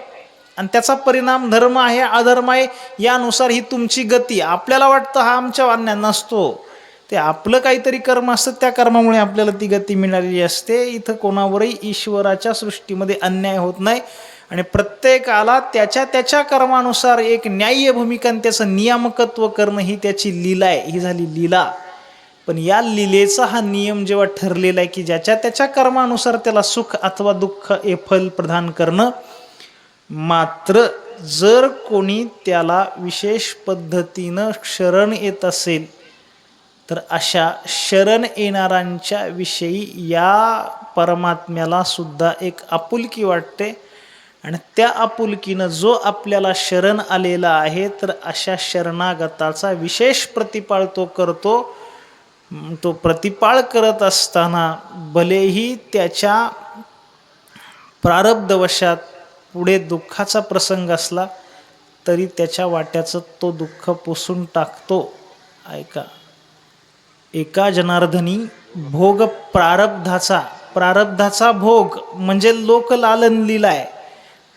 [SPEAKER 2] आणि त्याचा परिणाम धर्म आहे अधर्म आहे, यानुसार ही तुमची गती. आपल्याला वाटतं हा आमच्या अन्याय नसतो, ते आपलं काहीतरी कर्म असतं, त्या कर्मामुळे आपल्याला ती गती मिळालेली असते. इथं कोणावरही ईश्वराच्या सृष्टीमध्ये अन्याय होत नाही आणि प्रत्येकाला त्याच्या त्याच्या कर्मानुसार एक न्याय्य भूमिका आणि त्याचं नियामकत्व करणं ही त्याची लीला आहे. ही झाली लीला. पण या लीलेचा हा नियम जेव्हा ठरलेला आहे की ज्याच्या त्याच्या कर्मानुसार त्याला सुख अथवा दुःख हे फल प्रदान करणं, मात्र जर कोणी त्याला विशेष पद्धतीनं शरण येत असेल तर अशा शरण येणाऱ्यांच्या विषयी या परमात्म्याला सुद्धा एक आपुलकी वाटते. आणि त्या आपुलकीनं जो आपल्याला शरण आलेला आहे तर अशा शरणागताचा विशेष प्रतिपाळ तो करतो. तो प्रतिपाळ करत असताना भलेही त्याच्या प्रारब्धवशात पुढे दुःखाचा प्रसंग असला तरी त्याच्या वाट्याचं तो दुःख पुसून टाकतो. ऐका, एका जनार्दनी भोग प्रारब्धाचा भोग म्हणजे लोकलालन लीला आहे,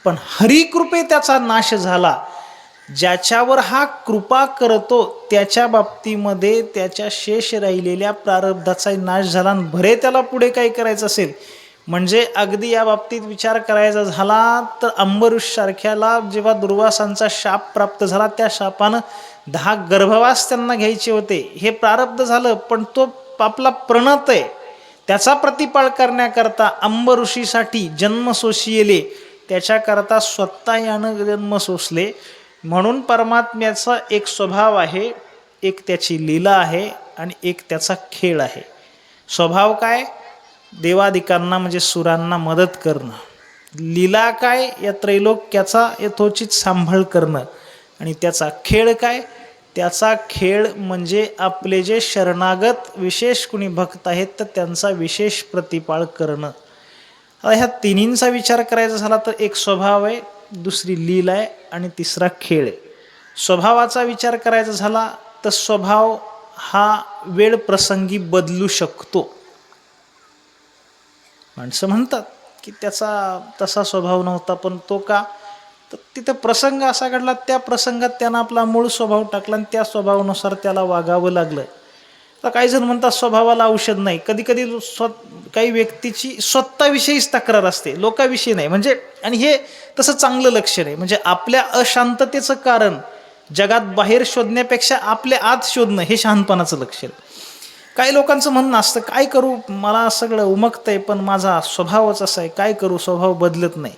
[SPEAKER 2] पण हरिकृपे त्याचा नाश झाला. ज्याच्यावर हा कृपा करतो त्याच्या बाबतीमध्ये त्याच्या शेष राहिलेल्या प्रारब्धाचा नाश झाला. भरे त्याला पुढे काय करायचं असेल, म्हणजे अगदी या बाबतीत विचार करायचा झाला तर अंबरीष सारख्याला जेव्हा दुर्वासांचा शाप प्राप्त झाला, त्या शापानं 10 गर्भवास त्यांना घ्यायचे होते. हे प्रारब्ध झालं, पण तो आपला प्रणत आहे, त्याचा प्रतिपाळ करण्याकरता अंबऋषीसाठी जन्म सोशियले, त्याच्याकरता स्वतः यानं जन्म सोसले. म्हणून परमात्म्याचा एक स्वभाव आहे, एक त्याची लीला आहे आणि एक त्याचा खेळ आहे. स्वभाव काय? देवादिकांना म्हणजे सुरांना मदत करणं. लीला काय? या त्रैलोक्याचा यथोचित सांभाळ करणं. आणि त्याचा खेळ काय? त्याचा खेळ म्हणजे आपले जे शरणागत विशेष कुणी भक्त आहेत तर त्यांचा विशेष प्रतिपाळ करणं. आता ह्या तिन्हींचा विचार करायचा झाला तर एक स्वभाव आहे, दुसरी लीला आहे आणि तिसरा खेळ आहे. स्वभावाचा विचार करायचा झाला तर स्वभाव हा वेळ प्रसंगी बदलू शकतो. माणसं म्हणतात की त्याचा तसा स्वभाव नव्हता, पण तो का, तर तिथं प्रसंग असा घडला, त्या प्रसंगात त्यानं आपला मूळ स्वभाव टाकला आणि त्या स्वभावानुसार त्याला वागावं लागलं. तर काही जण म्हणतात स्वभावाला औषध नाही. कधी कधी काही व्यक्तीची स्वतःविषयीच तक्रार असते, लोकांविषयी नाही. म्हणजे आणि हे तसं चांगलं लक्षण आहे. म्हणजे आपल्या अशांततेचं कारण जगात बाहेर शोधण्यापेक्षा आपल्या आत शोधणं हे शहाणपणाचं लक्षण. काही लोकांचं म्हणणं असतं, काय करू, मला सगळं उमगतंय पण माझा स्वभावच असा आहे, काय करू, स्वभाव बदलत नाही.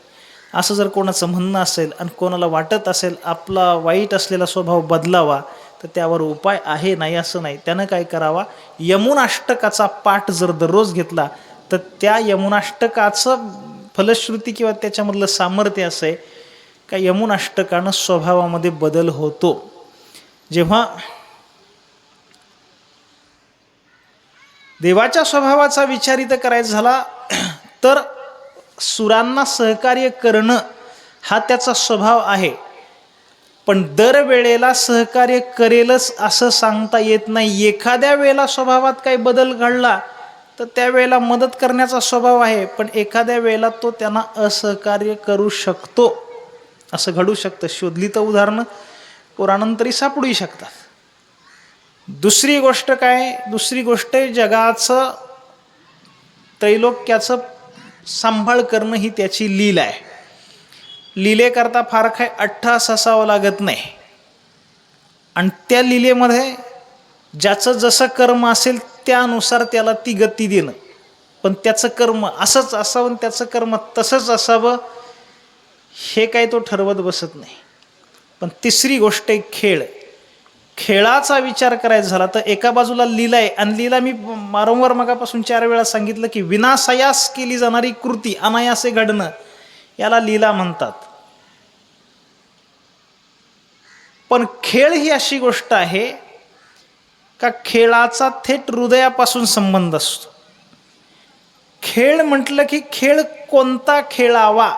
[SPEAKER 2] असं जर कोणाचं म्हणणं असेल आणि कोणाला वाटत असेल आपला वाईट असलेला स्वभाव बदलावा, तर त्यावर उपाय आहे, नाही असं नाही. त्यानं काय करावा, यमुनाष्टकाचा पाठ जर दररोज घेतला तर त्या यमुनाष्टकाचं फलश्रुती किंवा त्याच्यामधलं सामर्थ्य असं आहे का यमुनाष्टकानं स्वभावामध्ये बदल होतो. जेव्हा देवाच्या स्वभावाचा विचार इथं करायचा झाला तर सुरांना सहकार्य करणं हा त्याचा स्वभाव आहे, पण दरवेळेला सहकार्य करेलच असं सांगता येत नाही. एखाद्या वेळेला स्वभावात काही बदल घडला तर त्यावेळेला मदत करण्याचा स्वभाव आहे, पण एखाद्या वेळेला तो त्यांना असहकार्य करू शकतो. असं घडू शकतं. शोधली तर उदाहरणं पुराणांतरी सापडू शकतात. दुसरी गोष्ट काय, दुसरी गोष्ट जगाचं त्रैलोक्याचं सांभाळ करणं ही त्याची लीला आहे. लीलेकरता फार काय अट्टहास असावं लागत नाही. आणि त्या लीलेमध्ये ज्याचं जसं कर्म असेल त्यानुसार त्याला ती गती देणं. पण त्याचं कर्म असंच असावं, त्याचं कर्म तसंच असावं हे काय तो ठरवत बसत नाही. पण तिसरी गोष्ट आहे खेळ. खेळाचा विचार करायचा झाला तर एका बाजूला लीला आहे, आणि लीला मी वारंवार मगापासून 4 वेळा सांगितलं की विनासायास केली जाणारी कृती अनायासे घडणं याला लीला म्हणतात. पण खेळ ही अशी गोष्ट आहे का खेळाचा थेट हृदयापासून संबंध असतो. खेळ म्हटलं की खेळ कोणता खेळावा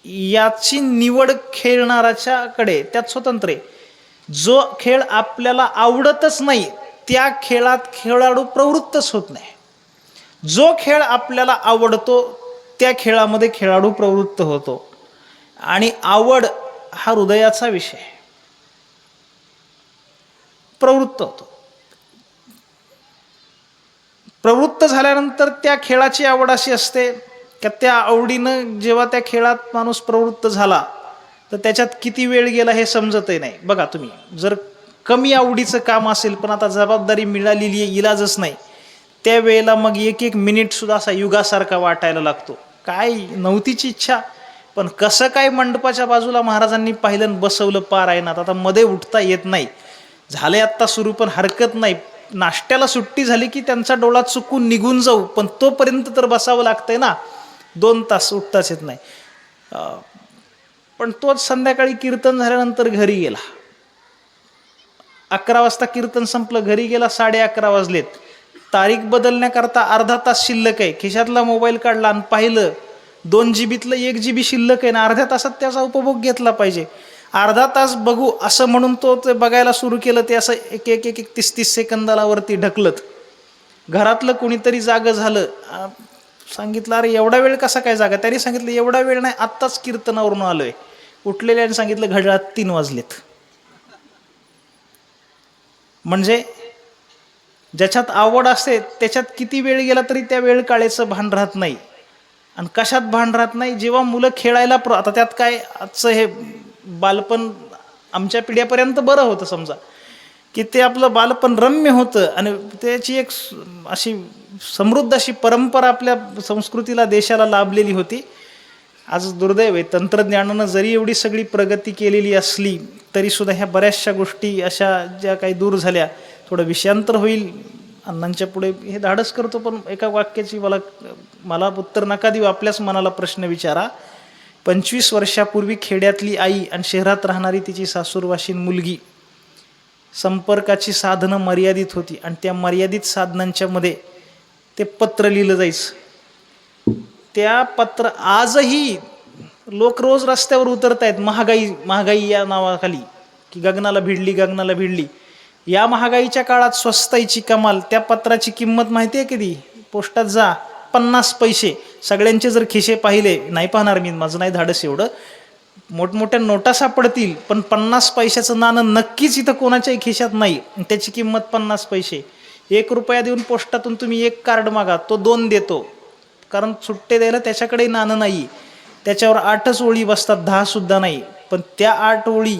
[SPEAKER 2] याची निवड खेळणाऱ्याच्याकडे, त्यात स्वतंत्र आहे. जो खेळ आपल्याला आवडतच नाही त्या खेळात खेळाडू प्रवृत्तच होत नाही. जो खेळ आपल्याला आवडतो त्या खेळामध्ये खेळाडू प्रवृत्त होतो. आणि आवड हा हृदयाचा विषय, प्रवृत्त होतो. प्रवृत्त झाल्यानंतर त्या खेळाची आवड अशी असते की त्या आवडीनं जेव्हा त्या खेळात माणूस प्रवृत्त झाला तर त्याच्यात किती वेळ गेला हे समजतही नाही. बघा तुम्ही, जर कमी आवडीचं काम असेल पण आता जबाबदारी मिळालेली आहे, इलाजच नाही, त्यावेळेला मग एक एक मिनिट सुद्धा असा युगासारखा वाटायला लागतो. काय नव्हतीची इच्छा, पण कसं काय मंडपाच्या बाजूला महाराजांनी पाहिलं बसवलं पारायणात, आता मध्ये उठता येत नाही, झाले आत्ता सुरू पण हरकत नाही. नाश्त्याला सुट्टी झाली की त्यांचा डोळा चुकून निघून जाऊ, पण तोपर्यंत तर बसावं लागतंय ना, 2 तास उठताच येत नाही. पण तोच संध्याकाळी कीर्तन झाल्यानंतर घरी गेला, 11 वाजता कीर्तन संपलं, घरी गेला 11:30 वाजलेत. तारीख बदलण्याकरता अर्धा तास शिल्लक आहे, खिशातला मोबाईल काढला आणि पाहिलं 2 GB 1 GB शिल्लक आहे ना, अर्ध्या तासात त्याचा उपभोग घेतला पाहिजे. अर्धा तास बघू असं म्हणून तो ते बघायला सुरू केलं, ते असं एक 30 सेकंदाला वरती ढकलत. घरातलं कुणीतरी जागं झालं, सांगितलं अरे एवढा वेळ कसा काय जागा, त्यांनी सांगितलं एवढा वेळ नाही, आत्ताच कीर्तनावरून आलोय. उठलेल्याने सांगितलं घड्याळात 3 वाजलेत. म्हणजे ज्याच्यात आवड असते त्याच्यात किती वेळ गेला तरी त्या वेळ काळेचं भान राहत नाही. आणि कशात भान राहत नाही, जेव्हा मुलं खेळायला आता त्यात काय, आजचं हे बालपण आमच्या पिढ्यापर्यंत बरं होतं समजा, की ते आपलं बालपण रम्य होतं आणि त्याची एक अशी समृद्ध अशी परंपरा आपल्या संस्कृतीला देशाला लाभलेली होती. आज दुर्दैव आहे, तंत्रज्ञानानं जरी एवढी सगळी प्रगती केलेली असली तरी सुद्धा ह्या बऱ्याचशा गोष्टी अशा ज्या काही दूर झाल्या. थोडं विषयांतर होईल अण्णांच्या पुढे हे धाडस करतो, पण एका वाक्याची मला उत्तर नका देऊ, आपल्याच मनाला प्रश्न विचारा. 25 वर्षापूर्वी खेड्यातली आई आणि शहरात राहणारी तिची सासूरवाशीन मुलगी, संपर्काची साधनं मर्यादित होती आणि त्या मर्यादित साधनांच्या मध्ये ते पत्र लिहिलं जायचं. त्या पत्र आजही लोक रोज रस्त्यावर उतरत आहेत महागाई महागाई या नावाखाली, की गगनाला भिडली गगनाला भिडली. या महागाईच्या काळात स्वस्ताईची कमाल. त्या पत्राची किंमत माहिती आहे किती? पोस्टात जा 50 पैसे. सगळ्यांचे जर खिसे पाहिले, नाही पाहणार मी, माझं नाही धाडस एवढं, मोठमोठ्या नोटा सापडतील, पण 50 पैशाचं नाणं नक्कीच इथं कोणाच्याही खिशात नाही. त्याची किंमत 50 पैसे. 1 रुपया देऊन पोस्टातून तुम्ही एक कार्ड मागा, तो 2 देतो, कारण सुट्टे द्यायला त्याच्याकडे नाणं नाही. त्याच्यावर 8च ओळी बसतात, 10 सुद्धा नाही. पण त्या 8 ओळी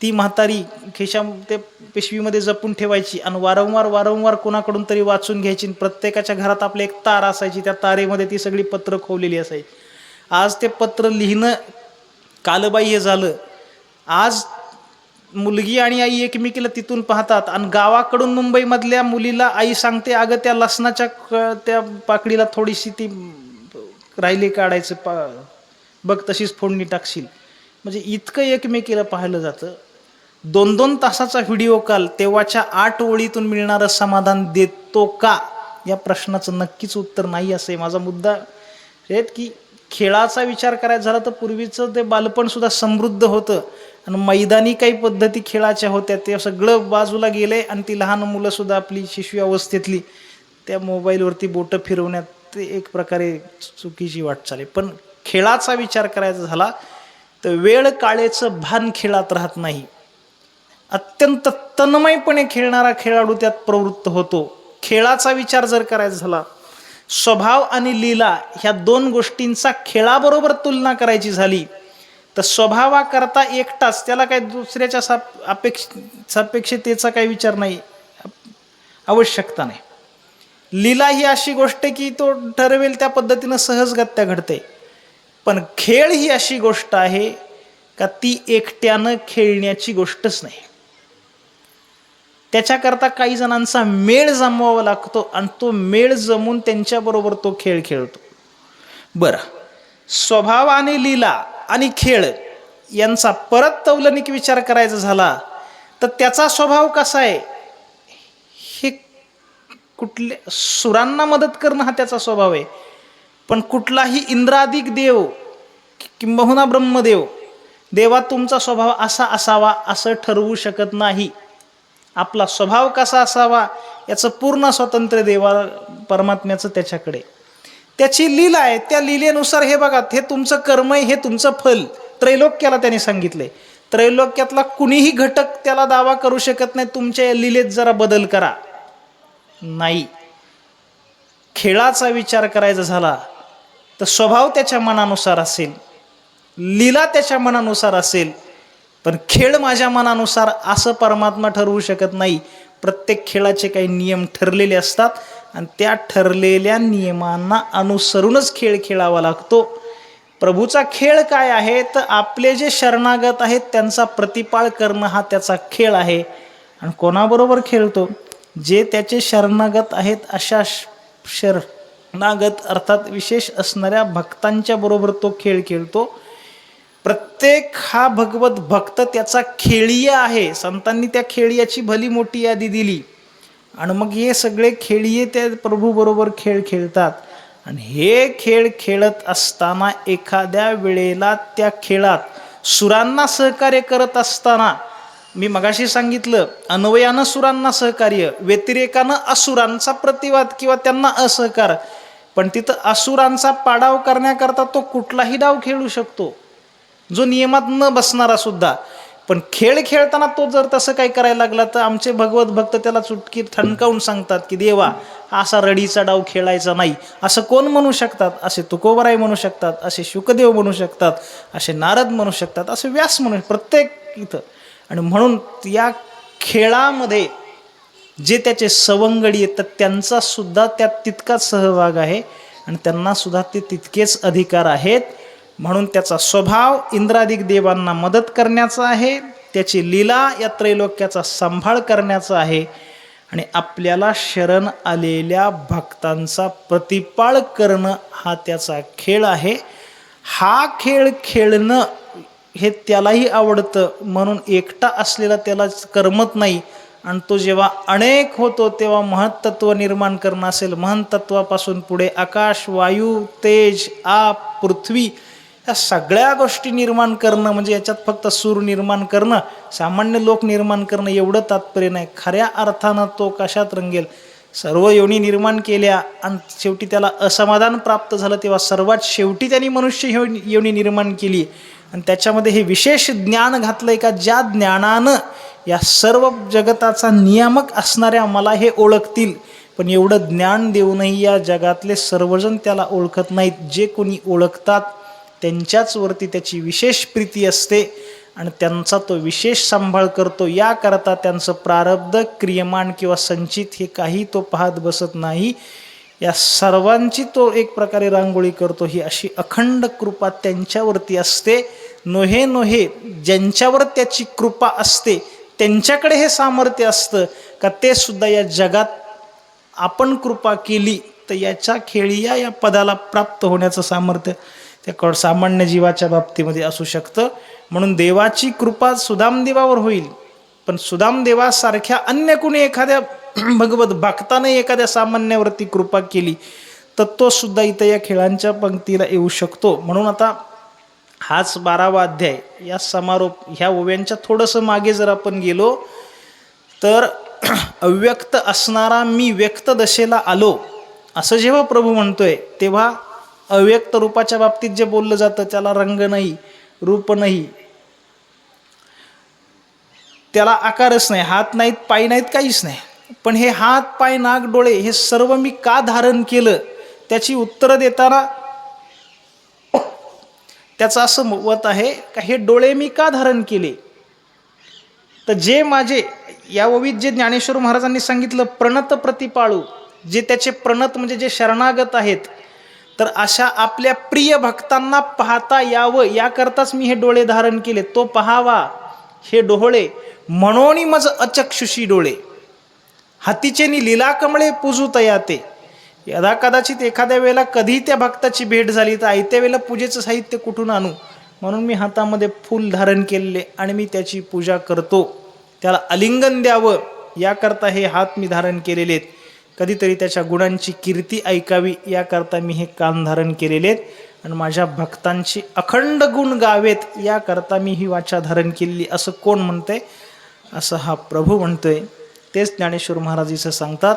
[SPEAKER 2] ती म्हातारी खिशा ते पिशवीमध्ये जपून ठेवायची आणि वारंवार कोणाकडून तरी वाचून घ्यायची. प्रत्येकाच्या घरात आपली एक तार असायची, त्या तारेमध्ये ती सगळी पत्र खोवलेली असायची. आज ते पत्र लिहिणं कालबाह्य झालं. आज मुलगी आणि आई एकमेकीला तिथून पाहतात आणि गावाकडून मुंबईमधल्या मुलीला आई सांगते, अगं त्या लसणाच्या त्या पाकडीला थोडीशी ती राहिली काढायचं, बघ तशीच फोडणी टाकशील. म्हणजे इतकं एकमेकीला पाहिलं जातं. 2-2 तासाचा व्हिडिओ कॉल तेव्हाच्या 8 ओळीतून मिळणारं समाधान देतो का, या प्रश्नाचं नक्कीच उत्तर नाही. असं माझा मुद्दा आहे की खेळाचा विचार करायचा झाला तर पूर्वीचं ते बालपण सुद्धा समृद्ध होतं आणि मैदानी काही पद्धती खेळाच्या होत्या, ते सगळं बाजूला गेले आणि ती लहान मुलं सुद्धा आपली शिशु अवस्थेतली त्या मोबाईलवरती बोटं फिरवण्यात ते एक प्रकारे चुकीची वाटचाल आहे. पण खेळाचा विचार करायचा झाला तर वेळ काळेचं भान खेळात राहत नाही. अत्यंत तन्मयपणे खेळणारा खेळाडू त्यात प्रवृत्त होतो. खेळाचा विचार जर करायचा झाला, स्वभाव आणि लीला ह्या 2 गोष्टींचा खेळाबरोबर तुलना करायची झाली तर स्वभावाकरता एकटाच, त्याला काही दुसऱ्याच्या सापेक्षतेचा काही विचार नाही, आवश्यकता नाही. लीला ही अशी गोष्ट की तो ठरवेल त्या पद्धतीनं सहजगत्या घडते. पण खेळ ही अशी गोष्ट आहे का ती एकट्यानं खेळण्याची गोष्टच नाही. त्याच्याकरता काही जणांचा मेळ जमवावा लागतो आणि तो मेळ जमून त्यांच्याबरोबर तो खेळ खेळतो. बरं, स्वभाव आणि लीला आणि खेळ यांचा परत तौलनिक विचार करायचा झाला तर त्याचा स्वभाव कसा आहे, हे कुठले सुरांना मदत करणं हा त्याचा स्वभाव आहे. पण कुठलाही इंद्रादिक देव किंबहुना ब्रह्मदेव, देवा तुमचा स्वभाव असा असावा असं ठरवू शकत नाही. आपला स्वभाव कसा असावा याचं पूर्ण स्वातंत्र्य देवा परमात्म्याचं त्याच्याकडे. त्याची लीला आहे, त्या लीलेनुसार हे बघा, हे तुमचं कर्म आहे, हे तुमचं फल त्रैलोक्याला त्याने सांगितलंय. त्रैलोक्यातला कुणीही घटक त्याला दावा करू शकत नाही तुमच्या या लीलेत जरा बदल करा, नाही. खेळाचा विचार करायचा झाला तर स्वभाव त्याच्या मनानुसार असेल, लीला त्याच्या मनानुसार असेल, पण खेळ माझ्या मनानुसार असं परमात्मा ठरवू शकत नाही. प्रत्येक खेळाचे काही नियम ठरलेले असतात आणि त्या ठरलेल्या नियमांना अनुसरूनच खेळ खेळावा लागतो. प्रभूचा खेळ काय आहे तर आपले जे शरणागत आहेत त्यांचा प्रतिपाळ करणं हा त्याचा खेळ आहे. आणि कोणाबरोबर खेळतो, जे त्याचे शरणागत आहेत अशा शरणागत अर्थात विशेष असणाऱ्या भक्तांच्या बरोबर तो खेळ खेळतो. प्रत्येक हा भगवत भक्त त्याचा खेळीय आहे. संतांनी त्या खेळीयाची भली मोठी यादी दिली आणि मग हे सगळे खेळीये त्या प्रभू बरोबर खेळ खेळतात. आणि हे खेळ खेळत असताना एखाद्या वेळेला त्या खेळात सुरांना सहकार्य करत असताना, मी मगाशी सांगितलं अन्वयानं सुरांना सहकार्य, व्यतिरेकानं असुरांचा प्रतिवाद किंवा त्यांना असहकार, पण तिथं असुरांचा पाडाव करण्याकरता तो कुठलाही डाव खेळू शकतो, जो नियमात न बसणारा सुद्धा. पण खेळ खेळताना तो जर तसं काही करायला लागला तर आमचे भगवत भक्त त्याला चुटकी ठणकावून सांगतात की देवा असा रडीचा डाव खेळायचा नाही. असं कोण म्हणू शकतात? असे तुकोबराय म्हणू शकतात, असे शुकदेव म्हणू शकतात, असे नारद म्हणू शकतात, असे व्यास म्हणू, प्रत्येक इथं. आणि म्हणून या खेळामध्ये जे त्याचे सवंगडी येतात त्यांचा सुद्धा त्यात तितकाच सहभाग आहे आणि त्यांना सुद्धा ते तितकेच अधिकार आहेत. म्हणून त्याचा स्वभाव इंद्रादिक देवांना मदत करण्याचा आहे, त्याची लीला या त्रैलोक्याचा सांभाळ करण्याचा आहे आणि आपल्याला शरण आलेल्या भक्तांचा प्रतिपाळ करणं हा त्याचा खेळ आहे. हा खेळ खेळणं हे त्यालाही आवडतं, म्हणून एकटा असलेला त्याला करमत नाही. आणि तो जेव्हा अनेक होतो तेव्हा महत्त्व निर्माण करणं असेल, महत्त्वापासून पुढे आकाश, वायू, तेज, आप, पृथ्वी ह्या सगळ्या गोष्टी निर्माण करणं म्हणजे याच्यात फक्त सूर निर्माण करणं, सामान्य लोक निर्माण करणं एवढं तात्पर्य नाही. खऱ्या अर्थानं तो कशात रंगेल? सर्व योनी निर्माण केल्या आणि शेवटी त्याला असमाधान प्राप्त झालं, तेव्हा सर्वात शेवटी त्यांनी मनुष्य योनी निर्माण केली आणि त्याच्यामध्ये हे विशेष ज्ञान घातलंय का ज्या ज्ञानानं या सर्व जगताचा नियामक असणाऱ्या मला हे ओळखतील. पण एवढं ज्ञान देऊनही या जगातले सर्वजण त्याला ओळखत नाहीत. जे कोणी ओळखतात त्यांच्याच वरती त्याची विशेष प्रीती असते आणि त्यांचा तो विशेष सांभाळ करतो. याकरता त्यांचं प्रारब्ध, क्रियमान किंवा संचित हे काही तो पाहत बसत नाही. या सर्वांची तो एक प्रकारे रांगोळी करतो. ही अशी अखंड कृपा त्यांच्यावरती असते. नोहे नोहे ज्यांच्यावर त्याची कृपा असते त्यांच्याकडे हे सामर्थ्य असतं का ते सुद्धा या जगात आपण कृपा केली तर याच्या खेळी या पदाला प्राप्त होण्याचं सामर्थ्य त्या सामान्य जीवाच्या बाबतीमध्ये असू शकतं. म्हणून देवाची कृपा सुदामदेवावर होईल, पण सुदामदेवासारख्या अन्य कुणी एखाद्या भगवत भक्ताने एखाद्या सामान्यावरती कृपा केली तर तो सुद्धा इथं या खेळांच्या पंक्तीला येऊ शकतो. म्हणून आता हाच 12वा अध्याय, या समारोप ह्या ओव्यांच्या थोडंसं मागे जर आपण गेलो तर अव्यक्त असणारा मी व्यक्त दशेला आलो असं जेव्हा प्रभू म्हणतोय, तेव्हा अव्यक्त रूपाच्या बाबतीत जे बोललं जातं त्याला रंग नाही, रूप नाही, त्याला आकारच नाही, हात नाहीत, पाय नाहीत, काहीच नाही. पण हे हात, पाय, नाक, डोळे हे सर्व मी का धारण केलं त्याची उत्तरं देताना त्याचं असं मत आहे का हे डोळे मी का धारण केले, तर जे माझे या ओवीत जे ज्ञानेश्वर महाराजांनी सांगितलं प्रणत प्रतिपाळू, जे त्याचे प्रणत म्हणजे जे शरणागत आहेत, तर अशा आपल्या प्रिय भक्तांना पाहता यावं याकरताच मी हे डोळे धारण केले. तो पहावा हे डोळे म्हणून मज अचक्षुषी डोळे, हातीचेनी लीला कमळे पूजू तयाते. यदा कदाचित एखाद्या वेळेला कधी त्या भक्ताची भेट झाली तर आयत्या वेळेला पूजेचं साहित्य कुठून आणू, म्हणून मी हातामध्ये फूल धारण केलेले आणि मी त्याची पूजा करतो. त्याला आलिंगन द्यावं याकरता हे हात मी धारण केलेले आहेत. कधीतरी त्याच्या गुणांची कीर्ती ऐकावी याकरता मी हे कान धारण केलेले आहेत आणि माझ्या भक्तांची अखंड गुण गावेत याकरता मी ही वाचा धारण केलेली. असं कोण म्हणतंय? असं हा प्रभू म्हणतोय. तेच ज्ञानेश्वर महाराज इथं सांगतात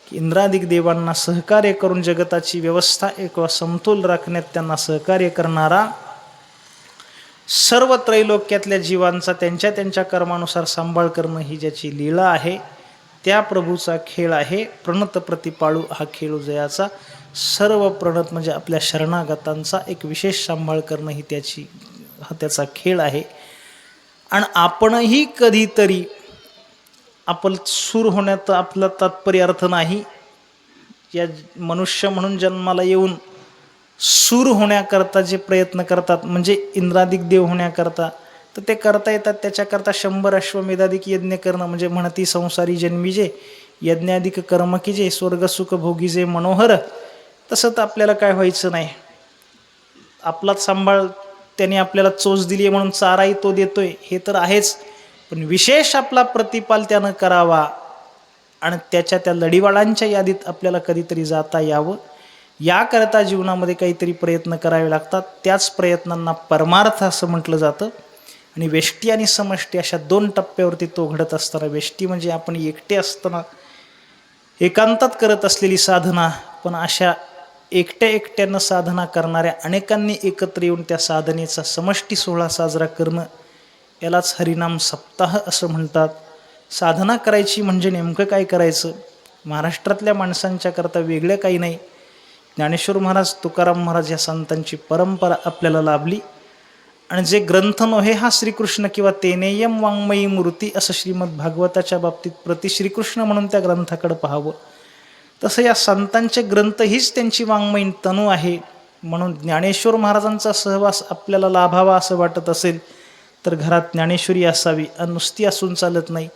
[SPEAKER 2] की इंद्रादिक देवांना सहकार्य करून जगताची व्यवस्था एक समतोल राखण्यात त्यांना सहकार्य करणारा, सर्व त्रैलोक्यातल्या जीवांचा त्यांच्या त्यांच्या कर्मानुसार सांभाळ करणं ही ज्याची लीला आहे त्या प्रभूचा खेळ आहे. प्रणत प्रतिपाळू हा खेळ जयाचा. सर्व प्रणत म्हणजे आपल्या शरणागतांचा एक विशेष सांभाळ करणं ही हा त्याचा खेळ आहे. आणि आपणही कधीतरी आपण सूर होण्यात आपला तात्पर्य अर्थ नाही. या मनुष्य म्हणून जन्माला येऊन सूर होण्याकरता जे प्रयत्न करतात म्हणजे इंद्रादिक देव होण्याकरता, तर ते करता येतात. त्याच्याकरता 100 अश्वमेधादिक यज्ञ करणं म्हणजे म्हणती संसारी जन्मीजे यज्ञादिक कर्म कीजे स्वर्गसुख भोगीजे मनोहर. तसं तर आपल्याला काय व्हायचं नाही. आपलाच सांभाळ त्याने आपल्याला चोच दिली आहे म्हणून चाराही तो देतोय हे तर आहेच, पण विशेष आपला प्रतिपाल त्यानं करावा आणि त्याच्या त्या लढीवाळांच्या यादीत आपल्याला कधीतरी जाता यावं. याकरता जीवनामध्ये काहीतरी प्रयत्न करावे लागतात. त्याच प्रयत्नांना परमार्थ असं म्हटलं जातं. आणि वेष्टी आणि समष्टी अशा 2 टप्प्यावरती तो घडत असताना, वेष्टी म्हणजे आपण एकटे असताना एकांतात करत असलेली साधना, पण अशा एकट्या एकट्यानं साधना करणाऱ्या अनेकांनी एकत्र येऊन त्या साधनेचा समष्टी सोहळा साजरा करणं यालाच हरिनाम सप्ताह असं म्हणतात. साधना करायची म्हणजे नेमकं काय करायचं? महाराष्ट्रातल्या माणसांच्या करता वेगळं काही नाही. ज्ञानेश्वर महाराज, तुकाराम महाराज या संतांची परंपरा आपल्याला लाभली आणि जे ग्रंथ नव्हे हा श्रीकृष्ण किंवा तेनेयम वाङ्मयी मूर्ती असं श्रीमद भागवताच्या बाबतीत प्रति श्रीकृष्ण म्हणून त्या ग्रंथाकडे पाहावं. तसं या संतांचे ग्रंथ हीच त्यांची वाङ्मयीन तनू आहे. म्हणून ज्ञानेश्वर महाराजांचा सहवास आपल्याला लाभावा असं वाटत असेल तर घरात ज्ञानेश्वरी असावी. नुसती असून चालत नाही,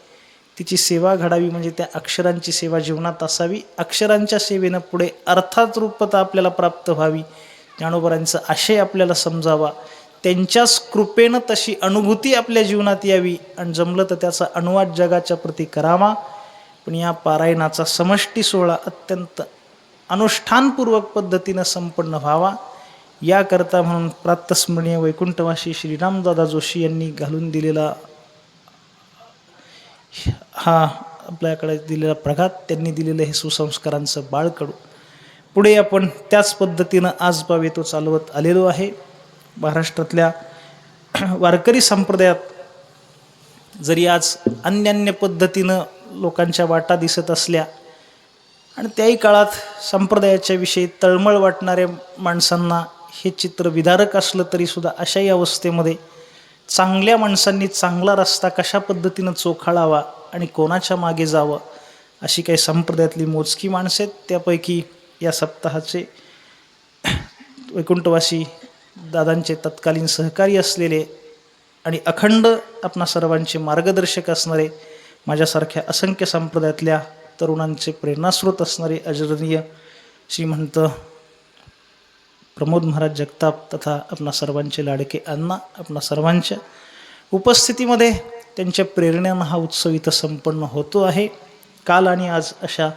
[SPEAKER 2] तिची सेवा घडावी म्हणजे त्या अक्षरांची सेवा जीवनात असावी. अक्षरांच्या सेवेनं पुढे अर्थात रूपता आपल्याला प्राप्त व्हावी. ज्ञानोबरांचा आशय आपल्याला समजावा, त्यांच्याच कृपेनं तशी अनुभूती आपल्या जीवनात यावी आणि जमलं तर त्याचा अनुवाद जगाच्या प्रती करावा. पण या पारायणाचा समष्टी सोहळा अत्यंत अनुष्ठानपूर्वक पद्धतीनं संपन्न व्हावा याकरता म्हणून प्रातस्मरणीय वैकुंठवासी श्रीरामदादा जोशी यांनी घालून दिलेला हा आपल्याकडे दिलेला प्रघात, त्यांनी दिलेलं हे सुसंस्कारांचं बाळकडू पुढे आपण त्याच पद्धतीनं आज तो चालवत आलेलो आहे. महाराष्ट्रातल्या वारकरी संप्रदायात जरी आज अन्यान्य पद्धतीनं लोकांच्या वाटा दिसत असल्या आणि त्याही काळात संप्रदायाच्या विषयी तळमळ वाटणाऱ्या माणसांना हे चित्र विदारक असलं तरीसुद्धा अशाही अवस्थेमध्ये चांगल्या माणसांनी चांगला रस्ता कशा पद्धतीनं चोखाळावा आणि कोणाच्या मागे जावं अशी काही संप्रदायातली मोजकी माणसं आहेत. त्यापैकी या सप्ताहाचे वैकुंठवासी दादांचे तत्कालीन सहकारी असलेले आणि अखंड आपणा सर्वांचे मार्गदर्शक असणारे, माझ्यासारख्या असंख्य संप्रदायातल्या तरुणांचे प्रेरणास्रोत असणारे आदरणीय श्रीमंत प्रमोद महाराज जगताप तथा आपणा सर्वांचे लाडके अण्णा, आपणा सर्वांच्या उपस्थितीमध्ये त्यांच्या प्रेरणेनं हा उत्सव इथं संपन्न होतो आहे. काल आणि आज अशा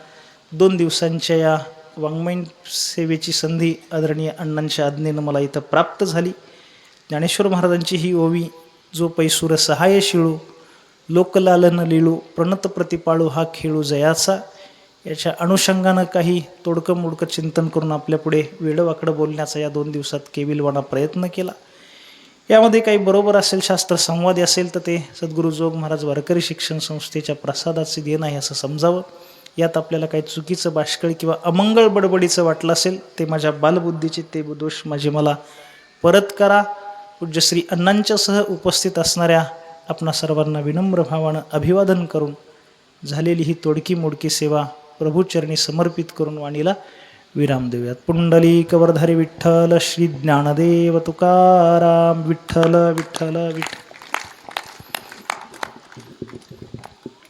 [SPEAKER 2] 2 दिवसांच्या या वाङ्मयीन सेवेची संधी आदरणीय अण्णांच्या आज्ञेनं मला इथं प्राप्त झाली. ज्ञानेश्वर महाराजांची ही ओवी, जो पैसूर सहाय शिळू लोकलालन लिळू प्रणत प्रतिपाळू हा खेळू जयाचा, याच्या अनुषंगानं काही तोडकं मोडकं चिंतन करून आपल्यापुढे वेडवाकडं बोलण्याचा या 2 दिवसात केविलवाणा प्रयत्न केला. यामध्ये काही बरोबर असेल, शास्त्र संवादी असेल तर ते सद्गुरू जोग महाराज वारकरी शिक्षण संस्थेच्या प्रसादाचे देणं आहे असं समजावं. यात आपल्याला काही चुकीचं बाष्कळ किंवा अमंगळ बडबडीचं वाटलं असेल ते माझ्या बालबुद्धीचे ते दोष माझे मला परत करा. पूज्य श्री अण्णांच्यासह उपस्थित असणाऱ्या आपणा सर्वांना विनम्र भावानं अभिवादन करून झालेली ही तोडकी मोडकी सेवा प्रभूचरणी समर्पित करून वाणीला विराम देऊयात. पुंडलिक वरधारी विठ्ठल श्री ज्ञानदेव तुकाराम विठ्ठल विठ्ठल विठ्ठल.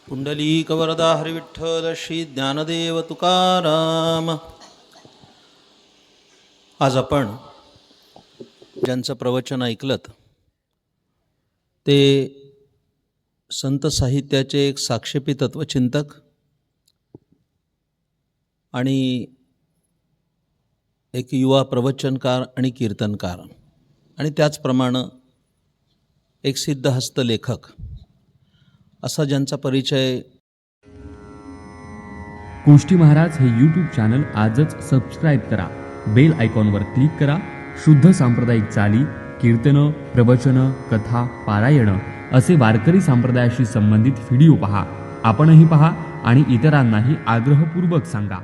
[SPEAKER 3] पुंडलिक वरदा हरी विठ्ठल श्री ज्ञानदेव तुकाराम. आज आपण ज्यांचं प्रवचन ऐकलं ते संत साहित्याचे एक साक्षेपी तत्वचिंतक आणि एक युवा प्रवचनकार आणि कीर्तनकार आणि त्याचप्रमाणे एक सिद्धहस्त लेखक असा ज्यांचा परिचय.
[SPEAKER 4] कोष्टी महाराज हे यूट्यूब चॅनल आजच सबस्क्राईब करा. बेल आयकॉनवर क्लिक करा. शुद्ध सांप्रदायिक चाली, कीर्तनं, प्रवचनं, कथा, पारायणं असे वारकरी संप्रदायाशी संबंधित व्हिडिओ पहा. आपणही पहा आणि इतरांनाही आग्रहपूर्वक सांगा.